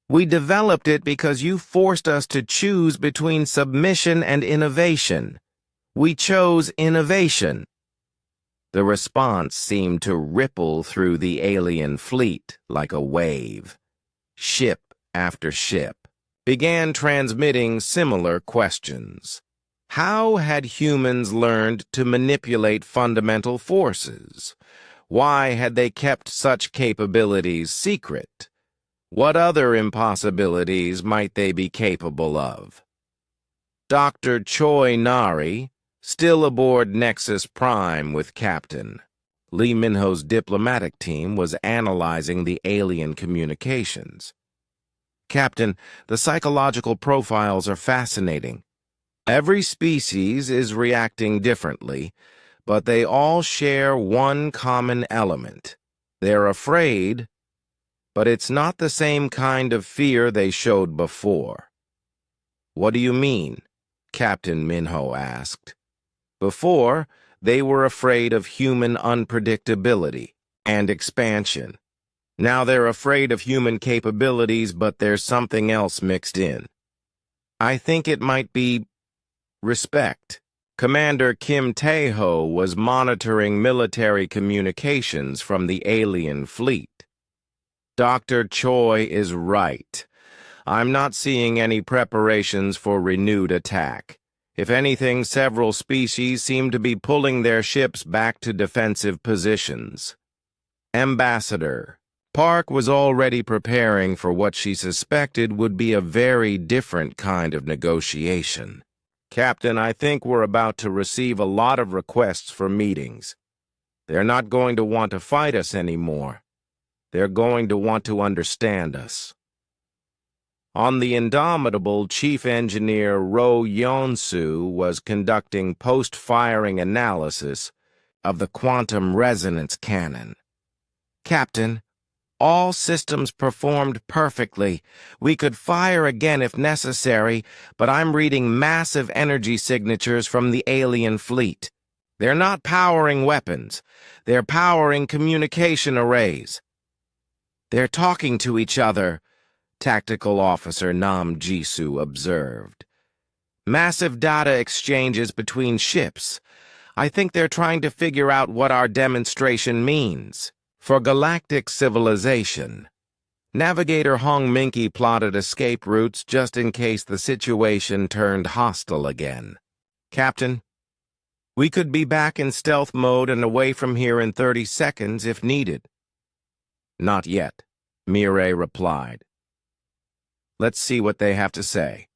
We developed it because you forced us to choose between submission and innovation. We chose innovation." The response seemed to ripple through the alien fleet like a wave. Ship after ship began transmitting similar questions. How had humans learned to manipulate fundamental forces? Why had they kept such capabilities secret? What other impossibilities might they be capable of? Dr. Choi Nari, still aboard Nexus Prime with Captain Lee Minho's diplomatic team, was analyzing the alien communications. "Captain, the psychological profiles are fascinating. Every species is reacting differently, but they all share one common element. They're afraid, but it's not the same kind of fear they showed before." "What do you mean?" Captain Minho asked. "Before, they were afraid of human unpredictability and expansion. Now they're afraid of human capabilities, but there's something else mixed in. I think it might be respect." Commander Kim Tae-ho was monitoring military communications from the alien fleet. "Dr. Choi is right. I'm not seeing any preparations for renewed attack. If anything, several species seem to be pulling their ships back to defensive positions." Ambassador Park was already preparing for what she suspected would be a very different kind of negotiation. "Captain, I think we're about to receive a lot of requests for meetings. They're not going to want to fight us anymore. They're going to want to understand us." On the Indomitable, Chief Engineer Ro Yeon-soo was conducting post-firing analysis of the quantum resonance cannon. "Captain, all systems performed perfectly. We could fire again if necessary, but I'm reading massive energy signatures from the alien fleet. They're not powering weapons. They're powering communication arrays." "They're talking to each other," Tactical Officer Nam Jisoo observed. "Massive data exchanges between ships. I think they're trying to figure out what our demonstration means for galactic civilization." Navigator Hong Minky plotted escape routes just in case the situation turned hostile again. "Captain, We could be back in stealth mode and away from here in 30 seconds if needed. Not yet, Mireille replied. Let's see what they have to say.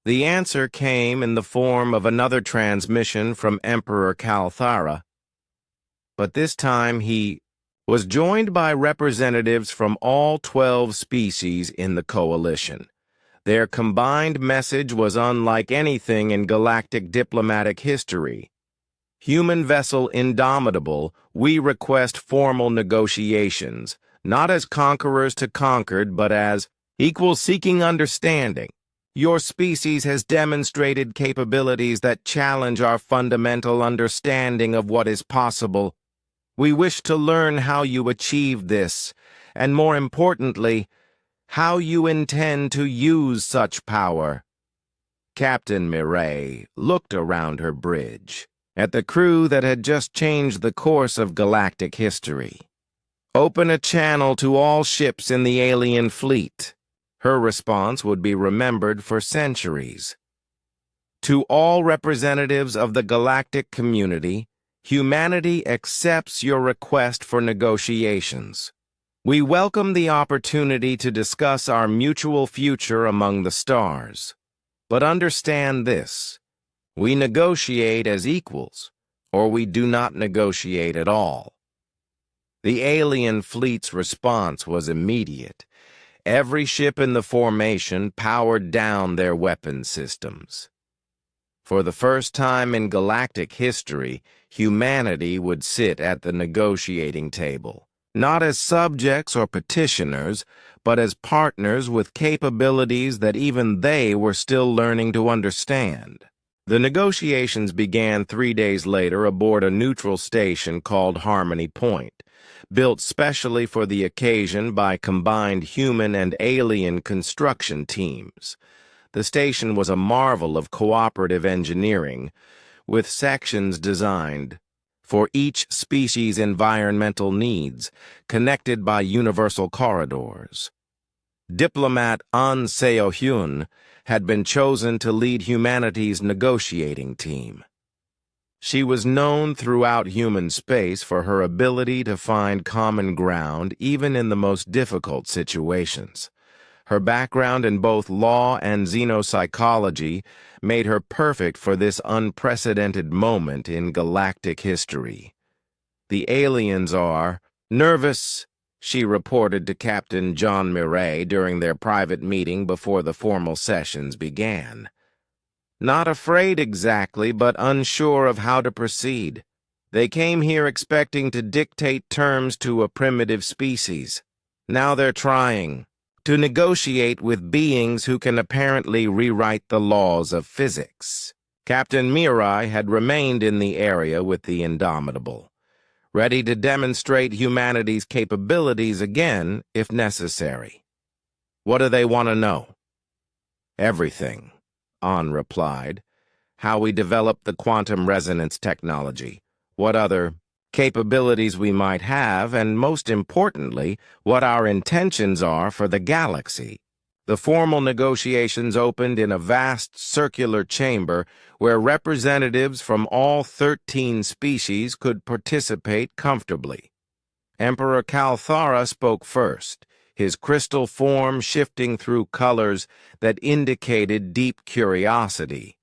The answer came in the form of another transmission from Emperor Kalthara, but this time he was joined by representatives from all 12 species in the coalition. Their combined message was unlike anything in galactic diplomatic history. Human vessel Indomitable, we request formal negotiations, not as conquerors to conquered, but as equals seeking understanding. Your species has demonstrated capabilities that challenge our fundamental understanding of what is possible. We wish to learn how you achieve this, and more importantly, how you intend to use such power. Captain Mireille looked around her bridge, at the crew that had just changed the course of galactic history. Open a channel to all ships in the alien fleet. Her response would be remembered for centuries. To all representatives of the galactic community, humanity accepts your request for negotiations. We welcome the opportunity to discuss our mutual future among the stars. But understand this: we negotiate as equals, or we do not negotiate at all. The alien fleet's response was immediate. Every ship in the formation powered down their weapon systems. For the first time in galactic history, humanity would sit at the negotiating table, not as subjects or petitioners, but as partners with capabilities that even they were still learning to understand. The negotiations began 3 days later aboard a neutral station called Harmony Point, built specially for the occasion by combined human and alien construction teams. The station was a marvel of cooperative engineering, with sections designed for each species' environmental needs, connected by universal corridors. Diplomat An Seo-hyun had been chosen to lead humanity's negotiating team. She was known throughout human space for her ability to find common ground even in the most difficult situations. Her background in both law and xenopsychology made her perfect for this unprecedented moment in galactic history. The aliens are nervous, she reported to Captain John Mireille during their private meeting before the formal sessions began. Not afraid exactly, but unsure of how to proceed. They came here expecting to dictate terms to a primitive species. Now they're trying to negotiate with beings who can apparently rewrite the laws of physics. Captain Mireille had remained in the area with the Indomitable, ready to demonstrate humanity's capabilities again if necessary. What do they want to know? Everything, An replied. How we developed the quantum resonance technology, what other capabilities we might have, and most importantly, what our intentions are for the galaxy. The formal negotiations opened in a vast circular chamber where representatives from all 13 species could participate comfortably. Emperor Kalthara spoke first, his crystal form shifting through colors that indicated deep curiosity.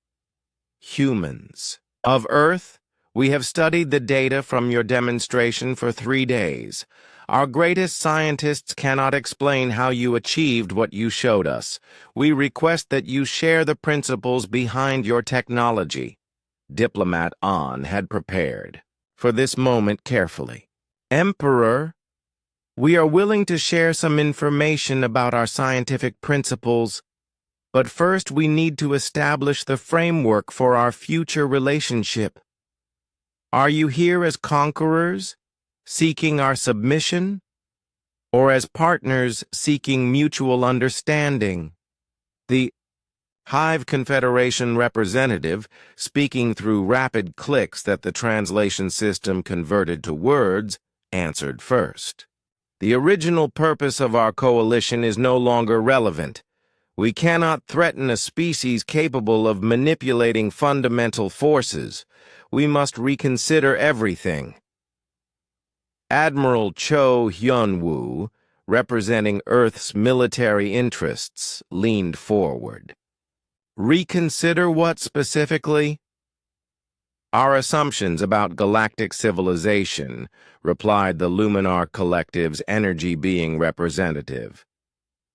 Humans of Earth, we have studied the data from your demonstration for 3 days. Our greatest scientists cannot explain how you achieved what you showed us. We request that you share the principles behind your technology. Diplomat An had prepared for this moment carefully. Emperor, we are willing to share some information about our scientific principles, but first we need to establish the framework for our future relationship. Are you here as conquerors, seeking our submission, or as partners seeking mutual understanding? The Hive Confederation representative, speaking through rapid clicks that the translation system converted to words, answered first. The original purpose of our coalition is no longer relevant. We cannot threaten a species capable of manipulating fundamental forces. we must reconsider everything. Admiral Cho Hyun-woo, representing Earth's military interests, leaned forward. Reconsider what specifically? Our assumptions about galactic civilization, replied the Luminar Collective's energy being representative.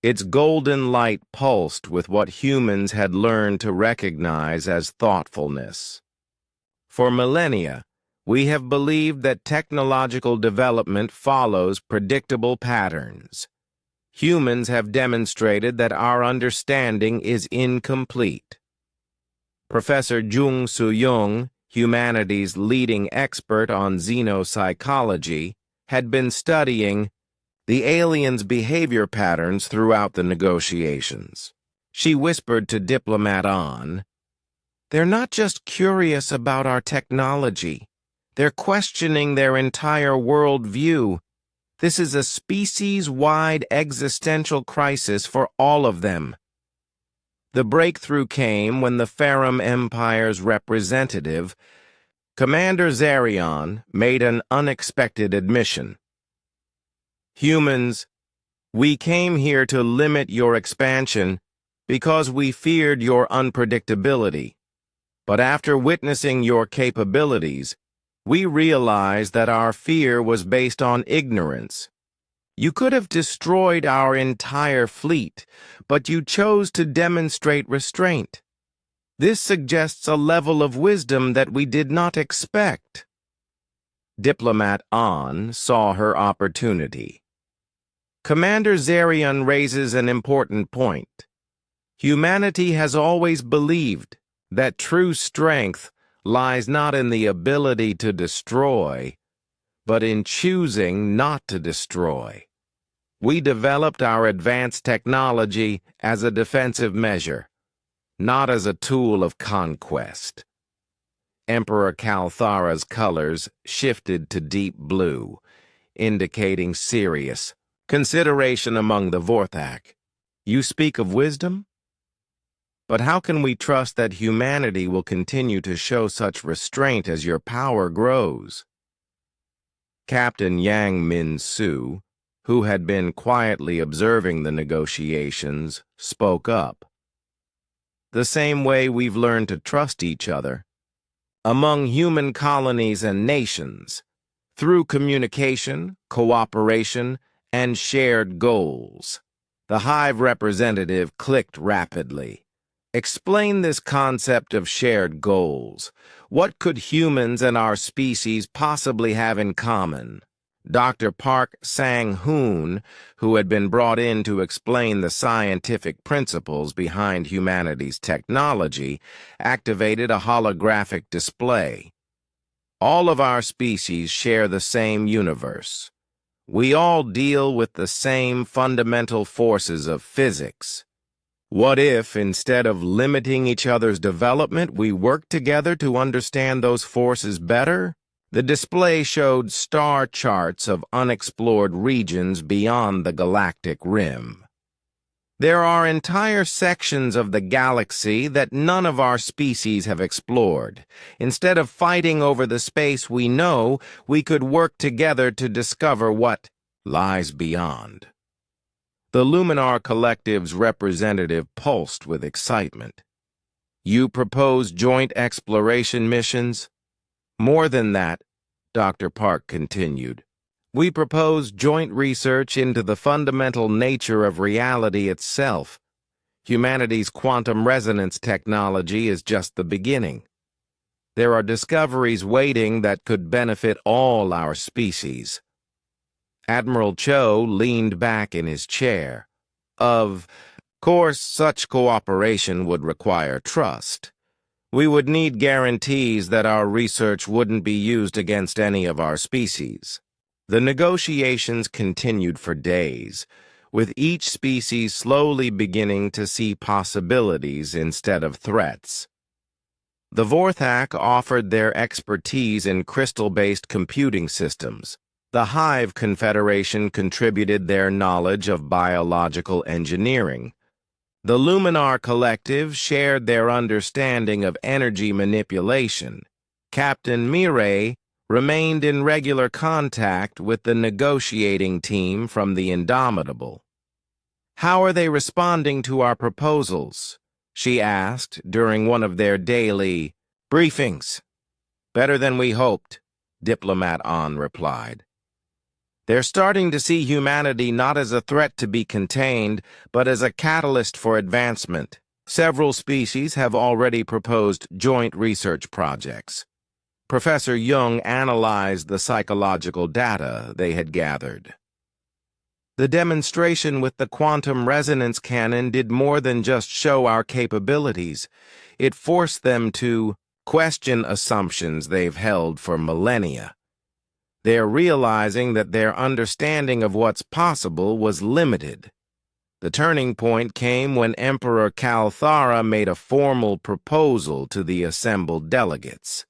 Its golden light pulsed with what humans had learned to recognize as thoughtfulness. For millennia, we have believed that technological development follows predictable patterns. Humans have demonstrated that our understanding is incomplete. Professor Jung Soo-young, humanity's leading expert on xenopsychology, had been studying the aliens' behavior patterns throughout the negotiations. She whispered to Diplomat On, "They're not just curious about our technology. They're questioning their entire worldview. This is a species-wide existential crisis for all of them." The breakthrough came when the Ferrum Empire's representative, Commander Zarion, made an unexpected admission. "Humans, we came here to limit your expansion because we feared your unpredictability. But after witnessing your capabilities, we realized that our fear was based on ignorance. You could have destroyed our entire fleet, but you chose to demonstrate restraint. This suggests a level of wisdom that we did not expect." Diplomat On saw her opportunity. Commander Zarion raises an important point. Humanity has always believed that true strength lies not in the ability to destroy, but in choosing not to destroy. We developed our advanced technology as a defensive measure, not as a tool of conquest. Emperor Kalthara's colors shifted to deep blue, indicating serious consideration among the Vorthak. "You speak of wisdom? But how can we trust that humanity will continue to show such restraint as your power grows?" Captain Yang Min-soo, who had been quietly observing the negotiations, spoke up. "The same way we've learned to trust each other. Among human colonies and nations, through communication, cooperation, and shared goals." The Hive representative clicked rapidly. "Explain this concept of shared goals. What could humans and our species possibly have in common?" Dr. Park Sang-hoon, who had been brought in to explain the scientific principles behind humanity's technology, activated a holographic display. "All of our species share the same universe. We all deal with the same fundamental forces of physics. What if, instead of limiting each other's development, we work together to understand those forces better?" The display showed star charts of unexplored regions beyond the galactic rim. "There are entire sections of the galaxy that none of our species have explored. Instead of fighting over the space we know, we could work together to discover what lies beyond." The Luminar Collective's representative pulsed with excitement. "You propose joint exploration missions?" "More than that," Dr. Park continued. "We propose joint research into the fundamental nature of reality itself. Humanity's quantum resonance technology is just the beginning. There are discoveries waiting that could benefit all our species." Admiral Cho leaned back in his chair. "Of course, such cooperation would require trust. We would need guarantees that our research wouldn't be used against any of our species." The negotiations continued for days, with each species slowly beginning to see possibilities instead of threats. The Vorthak offered their expertise in crystal-based computing systems. The Hive Confederation contributed their knowledge of biological engineering. The Luminar Collective shared their understanding of energy manipulation. Captain Mireille remained in regular contact with the negotiating team from the Indomitable. "How are they responding to our proposals?" she asked during one of their daily briefings. "Better than we hoped," Diplomat On replied. "They're starting to see humanity not as a threat to be contained, but as a catalyst for advancement. Several species have already proposed joint research projects." Professor Jung analyzed the psychological data they had gathered. "The demonstration with the quantum resonance cannon did more than just show our capabilities. It forced them to question assumptions they've held for millennia. They're realizing that their understanding of what's possible was limited. The turning point came when Emperor Kalthara made a formal proposal to the assembled delegates.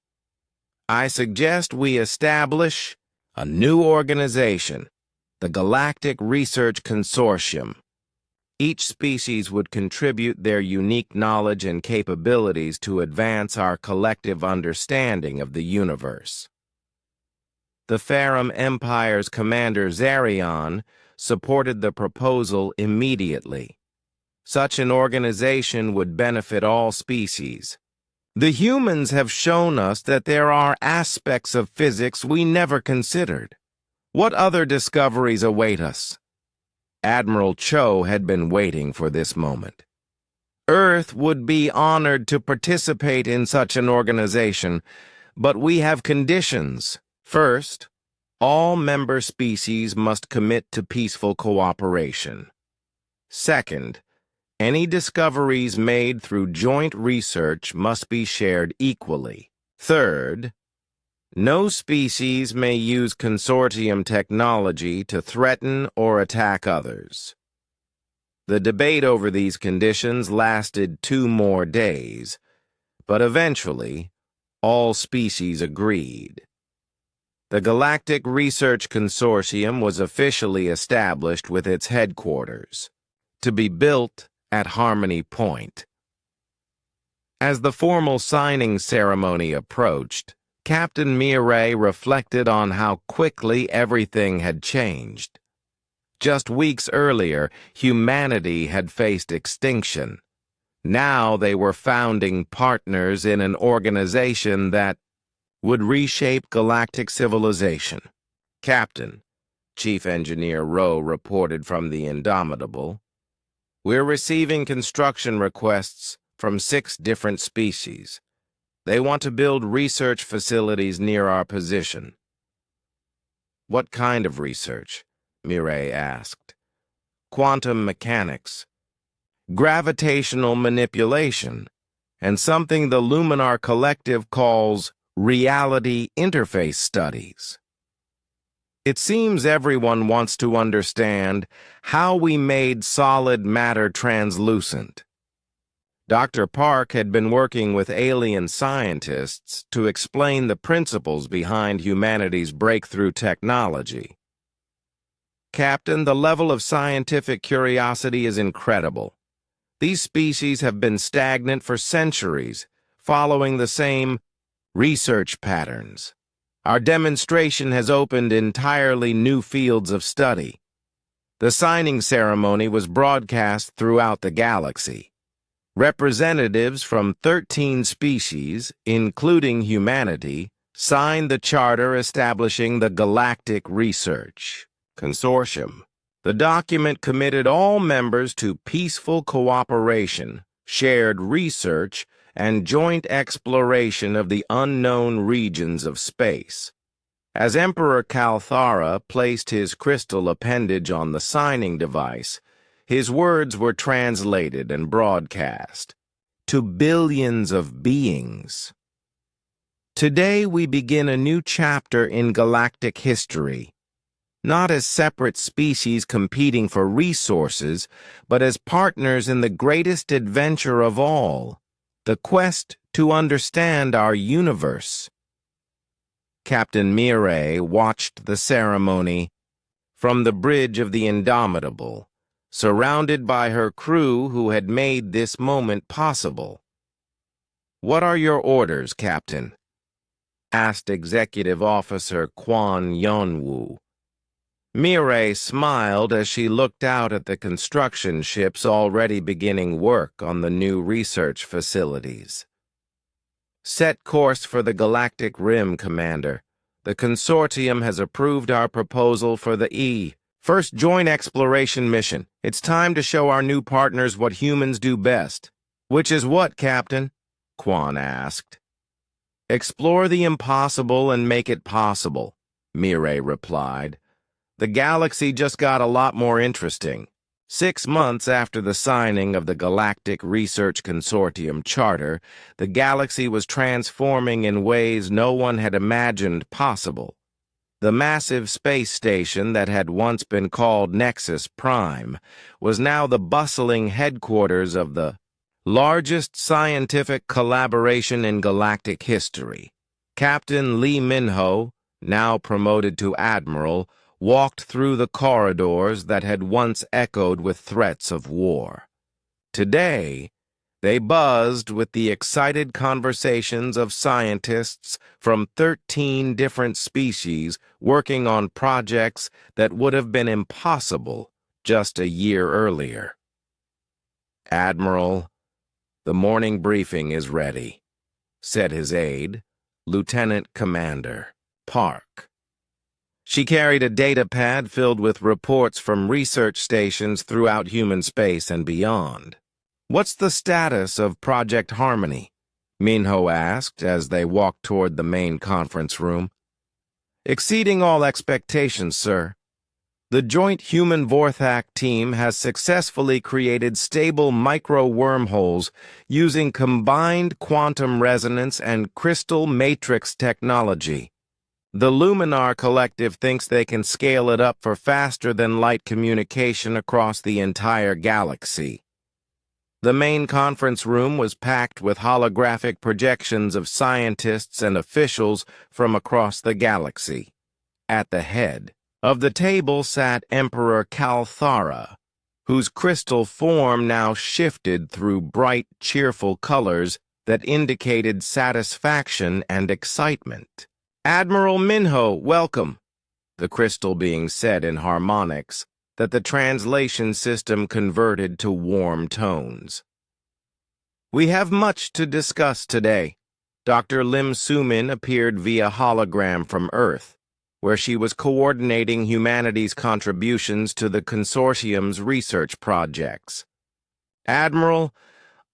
I suggest we establish a new organization, the Galactic Research Consortium. Each species would contribute their unique knowledge and capabilities to advance our collective understanding of the universe. The Farum Empire's commander Zarion supported the proposal immediately. Such an organization would benefit all species. "The humans have shown us that there are aspects of physics we never considered. What other discoveries await us?" Admiral Cho had been waiting for this moment. "Earth would be honored to participate in such an organization, but we have conditions. First, all member species must commit to peaceful cooperation. Second, any discoveries made through joint research must be shared equally. Third, no species may use consortium technology to threaten or attack others." The debate over these conditions lasted 2 more days, but eventually all species agreed. The Galactic Research Consortium was officially established with its headquarters, to be built at Harmony Point. As the formal signing ceremony approached, Captain Mireille reflected on how quickly everything had changed. Just weeks earlier, humanity had faced extinction. Now they were founding partners in an organization that would reshape galactic civilization. "Captain," Chief Engineer Rowe reported from the Indomitable, "we're receiving construction requests from 6 different species. They want to build research facilities near our position." "What kind of research?" Mireille asked. "Quantum mechanics, gravitational manipulation, and something the Luminar Collective calls reality interface studies. It seems everyone wants to understand how we made solid matter translucent." Dr. Park had been working with alien scientists to explain the principles behind humanity's breakthrough technology. "Captain, the level of scientific curiosity is incredible. These species have been stagnant for centuries, following the same research patterns. Our demonstration has opened entirely new fields of study." The signing ceremony was broadcast throughout the galaxy. Representatives from 13 species, including humanity, signed the charter establishing the Galactic Research Consortium. The document committed all members to peaceful cooperation, shared research, and joint exploration of the unknown regions of space. As Emperor Kalthara placed his crystal appendage on the signing device, his words were translated and broadcast to billions of beings. "Today we begin a new chapter in galactic history, not as separate species competing for resources, but as partners in the greatest adventure of all, the quest to understand our universe." Captain Mireille watched the ceremony from the bridge of the Indomitable, surrounded by her crew who had made this moment possible. "What are your orders, Captain?" asked Executive Officer Kwon Yeonwoo. Mireille smiled as she looked out at the construction ships already beginning work on the new research facilities. Set course for the Galactic Rim, Commander. The consortium has approved our proposal for the First Joint Exploration Mission. It's time to show our new partners what humans do best. Which is what, Captain? Kwon asked. Explore the impossible and make it possible, Mireille replied. The galaxy just got a lot more interesting. 6 months after the signing of the Galactic Research Consortium Charter, the galaxy was transforming in ways no one had imagined possible. The massive space station that had once been called Nexus Prime was now the bustling headquarters of the largest scientific collaboration in galactic history. Captain Lee Min-ho, now promoted to Admiral, walked through the corridors that had once echoed with threats of war. Today, they buzzed with the excited conversations of scientists from 13 different species working on projects that would have been impossible just a year earlier. Admiral, the morning briefing is ready, said his aide, Lieutenant Commander Park. She carried a data pad filled with reports from research stations throughout human space and beyond. What's the status of Project Harmony? Min-ho asked as they walked toward the main conference room. Exceeding all expectations, sir. The joint human Vorthak team has successfully created stable micro-wormholes using combined quantum resonance and crystal matrix technology. The Luminar Collective thinks they can scale it up for faster-than-light communication across the entire galaxy. The main conference room was packed with holographic projections of scientists and officials from across the galaxy. At the head of the table sat Emperor Kalthara, whose crystal form now shifted through bright, cheerful colors that indicated satisfaction and excitement. Admiral Min-ho, welcome, the crystal being said in harmonics that the translation system converted to warm tones. We have much to discuss today. Dr. Lim Soo-min appeared via hologram from Earth, where she was coordinating humanity's contributions to the consortium's research projects. Admiral,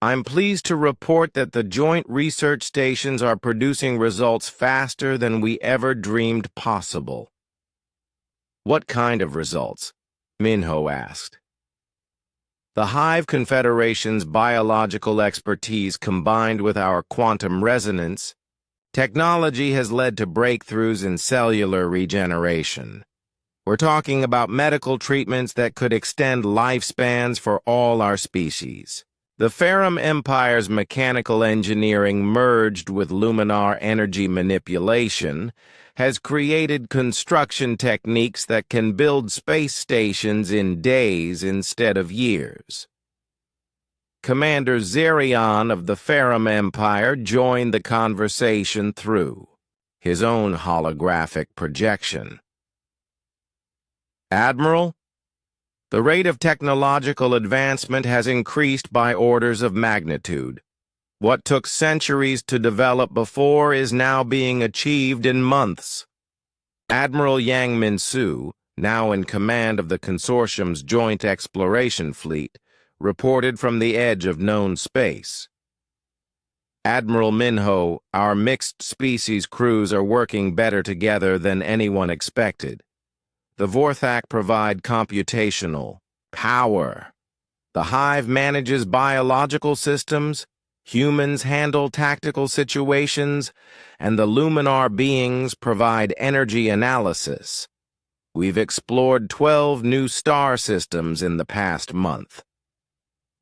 I'm pleased to report that the joint research stations are producing results faster than we ever dreamed possible. What kind of results? Min-ho asked. The Hive Confederation's biological expertise combined with our quantum resonance technology has led to breakthroughs in cellular regeneration. We're talking about medical treatments that could extend lifespans for all our species. The Ferrum Empire's mechanical engineering merged with Luminar energy manipulation has created construction techniques that can build space stations in days instead of years. Commander Zerion of the Ferrum Empire joined the conversation through his own holographic projection. Admiral, the rate of technological advancement has increased by orders of magnitude. What took centuries to develop before is now being achieved in months. Admiral Yang Min-soo, now in command of the consortium's joint exploration fleet, reported from the edge of known space. Admiral Min-ho, our mixed species crews are working better together than anyone expected. The Vorthak provide computational power. The Hive manages biological systems, humans handle tactical situations, and the Luminar beings provide energy analysis. We've explored 12 new star systems in the past month.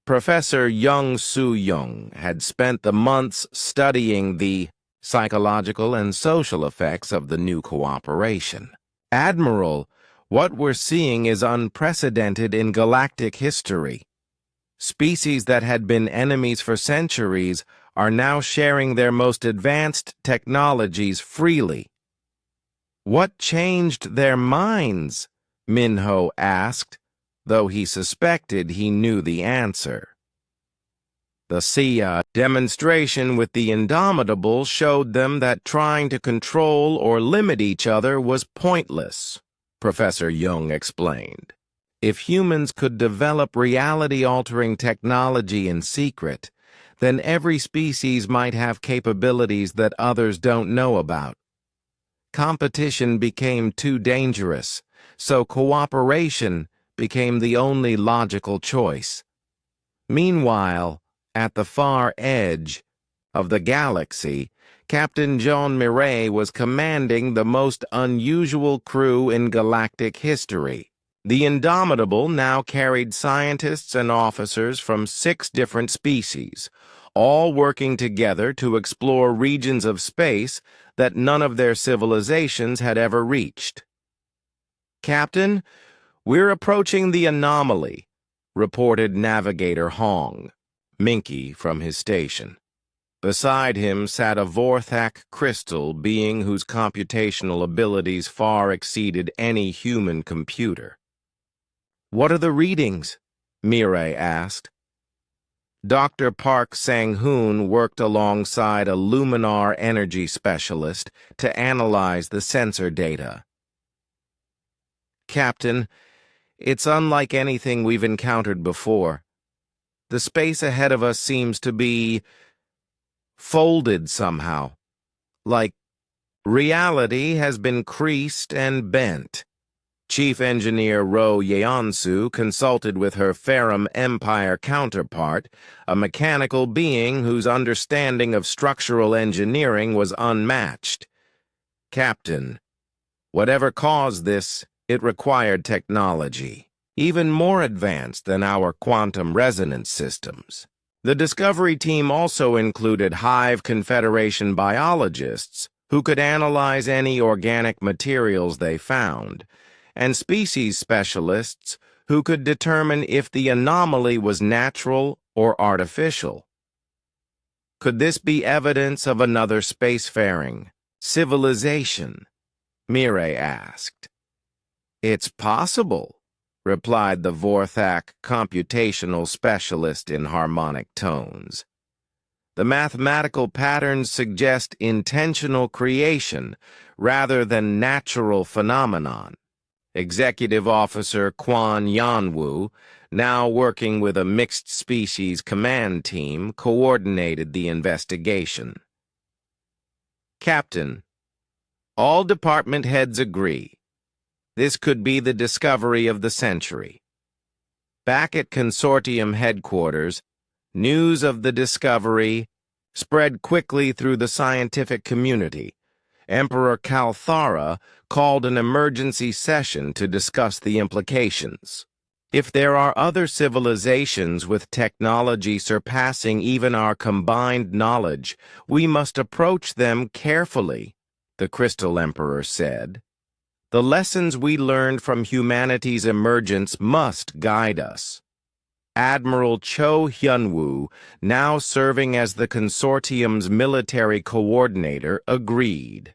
Professor Young Soo-young had spent the months studying the psychological and social effects of the new cooperation. Admiral, what we're seeing is unprecedented in galactic history. Species that had been enemies for centuries are now sharing their most advanced technologies freely. What changed their minds? Minho asked, though he suspected he knew the answer. The SIA demonstration with the Indomitable showed them that trying to control or limit each other was pointless, Professor Jung explained. If humans could develop reality-altering technology in secret, then every species might have capabilities that others don't know about. Competition became too dangerous, so cooperation became the only logical choice. Meanwhile, at the far edge of the galaxy, Captain Jean Mireille was commanding the most unusual crew in galactic history. The Indomitable now carried scientists and officers from 6 different species, all working together to explore regions of space that none of their civilizations had ever reached. "Captain, we're approaching the anomaly," reported Navigator Hong, Minky from his station. Beside him sat a Vorthak crystal being whose computational abilities far exceeded any human computer. "What are the readings?" Mireille asked. Dr. Park Sang-hoon worked alongside a luminar energy specialist to analyze the sensor data. "Captain, it's unlike anything we've encountered before. The space ahead of us seems to be folded somehow, like reality has been creased and bent." Chief Engineer Ro Yeonsu consulted with her Ferrum Empire counterpart, a mechanical being whose understanding of structural engineering was unmatched. "Captain, whatever caused this, it required technology, even more advanced than our quantum resonance systems." The Discovery team also included Hive Confederation biologists who could analyze any organic materials they found, and species specialists who could determine if the anomaly was natural or artificial. Could this be evidence of another spacefaring civilization? Mireille asked. "It's possible," replied the Vorthak computational specialist in harmonic tones. "The mathematical patterns suggest intentional creation rather than natural phenomenon." Executive Officer Kwon Yanwoo, now working with a mixed-species command team, coordinated the investigation. "Captain, all department heads agree. This could be the discovery of the century." Back at Consortium headquarters, news of the discovery spread quickly through the scientific community. Emperor Kalthara called an emergency session to discuss the implications. If there are other civilizations with technology surpassing even our combined knowledge, we must approach them carefully, the Crystal Emperor said. The lessons we learned from humanity's emergence must guide us. Admiral Cho Hyunwoo, now serving as the consortium's military coordinator, agreed.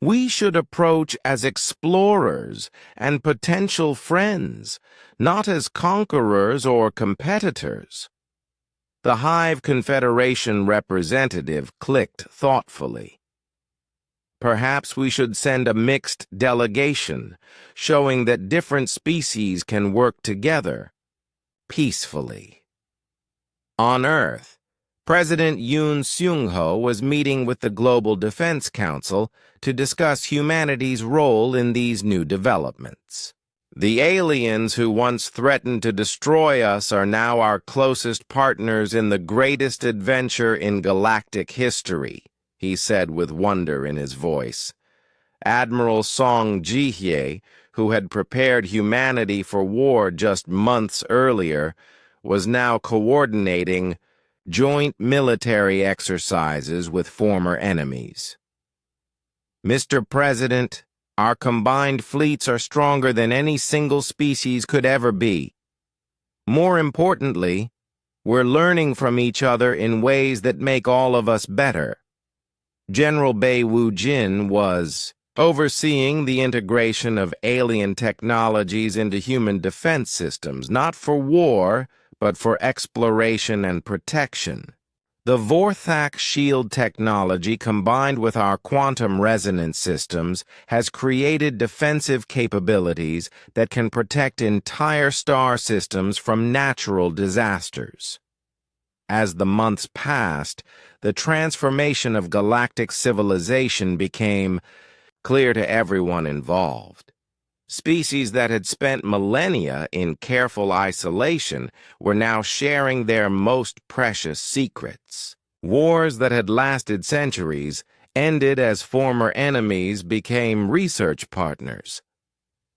"We should approach as explorers and potential friends, not as conquerors or competitors." The Hive Confederation representative clicked thoughtfully. "Perhaps we should send a mixed delegation, showing that different species can work together peacefully." On Earth, President Yoon Seung-ho was meeting with the Global Defense Council to discuss humanity's role in these new developments. "The aliens who once threatened to destroy us are now our closest partners in the greatest adventure in galactic history," he said with wonder in his voice. Admiral Song Ji-hye, who had prepared humanity for war just months earlier, was now coordinating joint military exercises with former enemies. "Mr. President, our combined fleets are stronger than any single species could ever be. More importantly, We're learning from each other in ways that make all of us better. General Bei Wu Jin was overseeing the integration of alien technologies into human defense systems, not for war, but for exploration and protection. The Vorthak shield technology, combined with our quantum resonance systems, has created defensive capabilities that can protect entire star systems from natural disasters. As the months passed, the transformation of galactic civilization became clear to everyone involved. Species that had spent millennia in careful isolation were now sharing their most precious secrets. Wars that had lasted centuries ended as former enemies became research partners.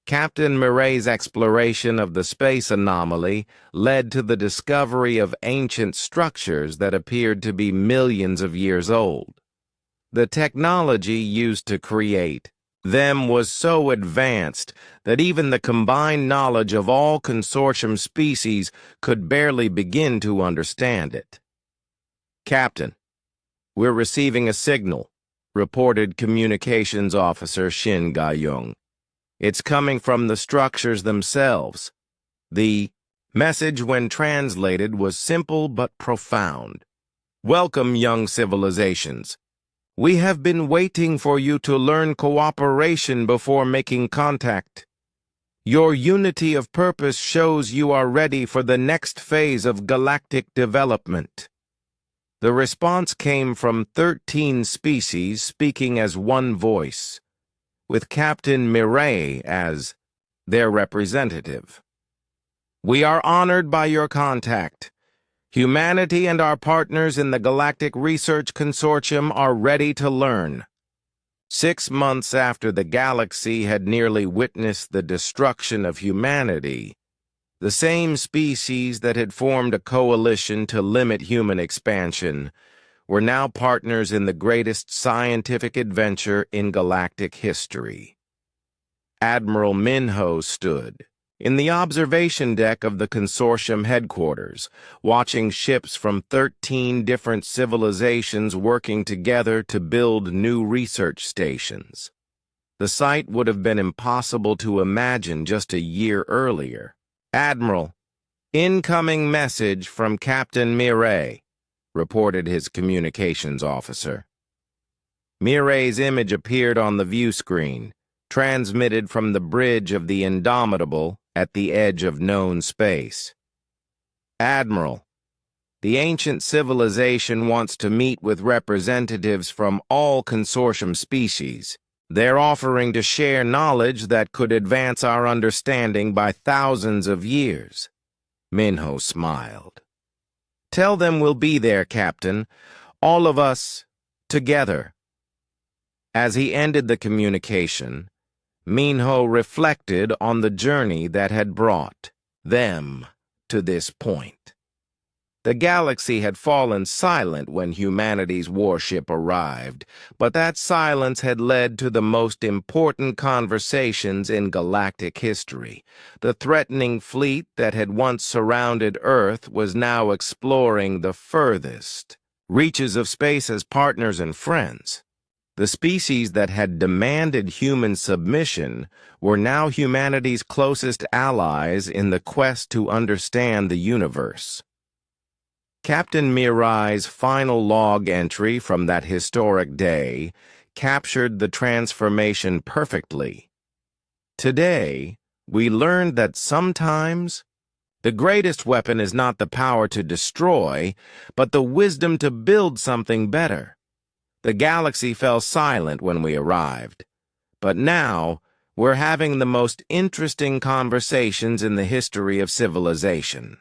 Captain Mireille's exploration of the space anomaly led to the discovery of ancient structures that appeared to be millions of years old. The technology used to create them was so advanced that even the combined knowledge of all consortium species could barely begin to understand it. "Captain, we're receiving a signal," reported Communications Officer Shin Ga-young. "It's coming from the structures themselves." The message, when translated, was simple but profound. "Welcome, young civilizations. We have been waiting for you to learn cooperation before making contact. Your unity of purpose shows you are ready for the next phase of galactic development." The response came from 13 species speaking as one voice, with Captain Mireille as their representative. "We are honored by your contact. Humanity and our partners in the Galactic Research Consortium are ready to learn." 6 months after the galaxy had nearly witnessed the destruction of humanity, the same species that had formed a coalition to limit human expansion were now partners in the greatest scientific adventure in galactic history. Admiral Minho stood in the observation deck of the consortium headquarters, watching ships from 13 different civilizations working together to build new research stations. The sight would have been impossible to imagine just a year earlier. "Admiral, incoming message from Captain Mireille," reported his communications officer. Mireille's image appeared on the view screen, transmitted from the bridge of the Indomitable at the edge of known space. "Admiral, the ancient civilization wants to meet with representatives from all consortium species. They're offering to share knowledge that could advance our understanding by thousands of years." Minho smiled. "Tell them we'll be there, Captain. All of us, together." As he ended the communication, Minho reflected on the journey that had brought them to this point. The galaxy had fallen silent when humanity's warship arrived, but that silence had led to the most important conversations in galactic history. The threatening fleet that had once surrounded Earth was now exploring the furthest reaches of space as partners and friends. The species that had demanded human submission were now humanity's closest allies in the quest to understand the universe. Captain Mireille's final log entry from that historic day captured the transformation perfectly. "Today, we learned that sometimes the greatest weapon is not the power to destroy, but the wisdom to build something better." The galaxy fell silent when we arrived, but now we're having the most interesting conversations in the history of civilization.